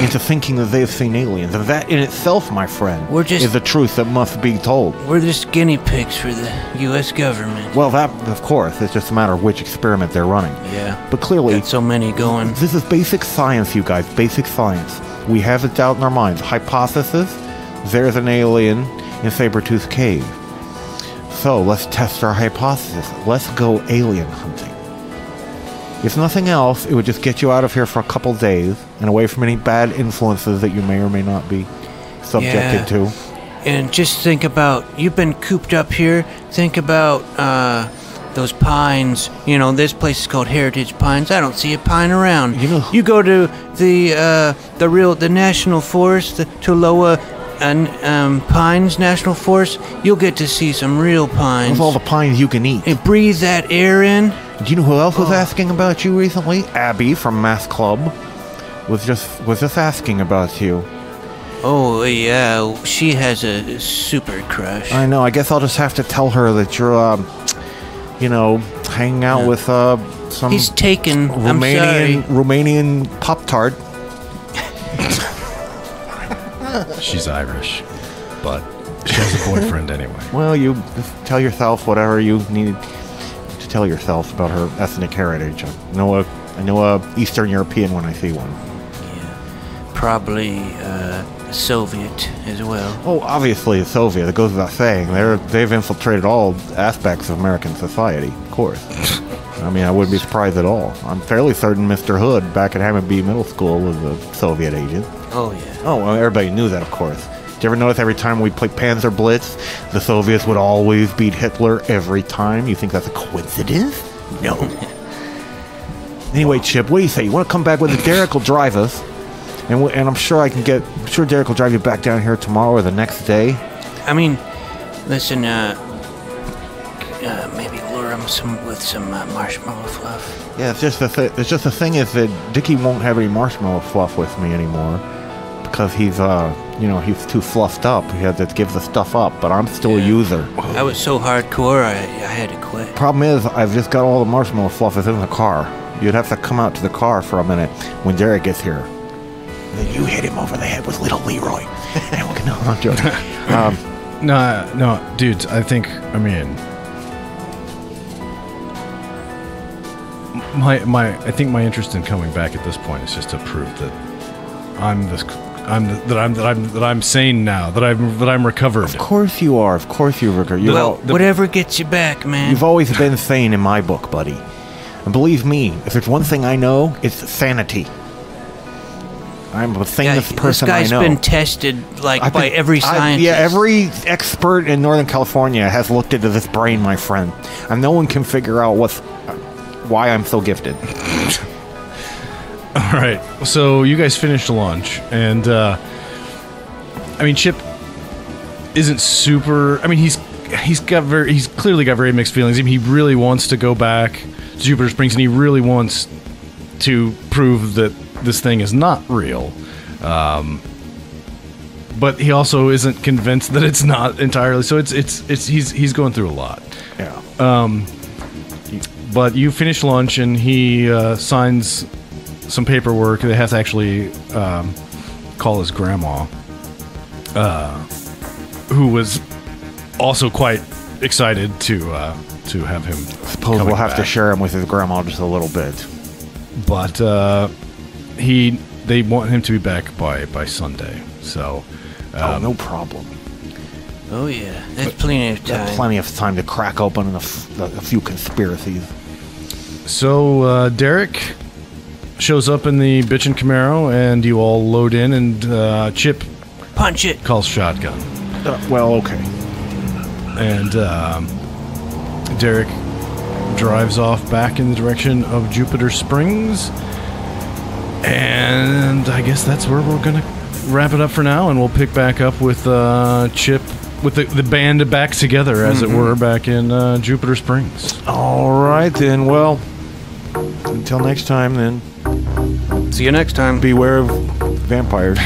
Speaker 1: into thinking that they've seen aliens. And that in itself, my friend, is the truth that must be told.
Speaker 4: We're just guinea pigs for the U.S. government.
Speaker 1: Well, that, of course, it's just a matter of which experiment they're running.
Speaker 4: Yeah.
Speaker 1: But clearly,
Speaker 4: Got so many going.
Speaker 1: this is basic science, you guys. Basic science. We have it out in our minds. Hypothesis, there's an alien in Sabretooth Cave. So, let's test our hypothesis. Let's go alien hunting. If nothing else, it would just get you out of here for a couple days and away from any bad influences that you may or may not be subjected to.
Speaker 4: And just think about, you've been cooped up here. Think about those pines. You know, this place is called Heritage Pines. I don't see a pine around. You go to the National Forest, the Toloa Pines National Forest, you'll get to see some real pines.
Speaker 1: With all the pines you can eat.
Speaker 4: And breathe that air in.
Speaker 1: Do you know who else was asking about you recently? Abby from Math Club was just asking about you.
Speaker 4: Oh, yeah, she has a super crush.
Speaker 1: I know, I guess I'll just have to tell her that you're, hanging out with some
Speaker 4: He's taken.
Speaker 1: Romanian Pop-Tart.
Speaker 2: She's Irish, but she has a boyfriend anyway.
Speaker 1: Well, you just tell yourself whatever you need to tell yourself about her ethnic heritage. I know a Eastern European when I see one.
Speaker 4: Yeah, probably Soviet as well.
Speaker 1: Oh, obviously a Soviet. It goes without saying. They've infiltrated all aspects of American society, of course. I mean, I wouldn't be surprised at all. I'm fairly certain Mr. Hood back at Hammond B Middle School was a Soviet agent.
Speaker 4: Oh, yeah.
Speaker 1: Oh, well, everybody knew that, of course. Did you ever notice every time we played Panzer Blitz, the Soviets would always beat Hitler every time? You think that's a coincidence? No. Anyway, Chip, what do you say? You want to come back with us? Derrick will drive us, and I'm sure Derrick will drive you back down here tomorrow or the next day.
Speaker 4: I mean, listen, maybe lure him with some marshmallow fluff.
Speaker 1: Yeah, it's just the thing is that Dickey won't have any marshmallow fluff with me anymore because he's he's too fluffed up. He had to give the stuff up, but I'm still a user.
Speaker 4: I was so hardcore, I had to quit.
Speaker 1: Problem is, I've just got all the marshmallow fluff is in the car. You'd have to come out to the car for a minute when Derrick gets here. And then you hit him over the head with little Leroy. No, I'm joking.
Speaker 2: No, dudes, I think my interest in coming back at this point is just to prove that I'm sane now, that I'm recovered.
Speaker 1: Of course you are. Of course you're recovered.
Speaker 4: Whatever gets you back, man.
Speaker 1: You've always been sane in my book, buddy. And believe me, if there's one thing I know, it's sanity. I'm the sanest person I know.
Speaker 4: This guy's been tested by every scientist.
Speaker 1: Every expert in Northern California has looked into this brain, my friend, and no one can figure out why I'm so gifted.
Speaker 2: All right, so you guys finished lunch, and Chip isn't super. He's clearly got very mixed feelings. He really wants to go back to Jupiter Springs, and he really wants to prove that this thing is not real. But he also isn't convinced that it's not entirely. So he's going through a lot.
Speaker 1: Yeah.
Speaker 2: But you finish lunch, and he signs some paperwork. They have to actually call his grandma, who was also quite excited to have him.
Speaker 1: Suppose we'll have to share him with his grandma just a little bit.
Speaker 2: But they want him to be back by Sunday. So
Speaker 1: no problem.
Speaker 4: Oh yeah, there's plenty of time.
Speaker 1: There's plenty of time to crack open a few conspiracies.
Speaker 2: So Derrick shows up in the bitchin' Camaro, and you all load in, and Chip
Speaker 4: punch it.
Speaker 2: Calls shotgun.
Speaker 1: Well, okay.
Speaker 2: And Derrick drives off back in the direction of Jupiter Springs, and I guess that's where we're gonna wrap it up for now, and we'll pick back up with Chip, with the band back together, as it were, back in Jupiter Springs.
Speaker 1: All right, then. Well, until next time, then.
Speaker 3: See you next time.
Speaker 1: Beware of vampires.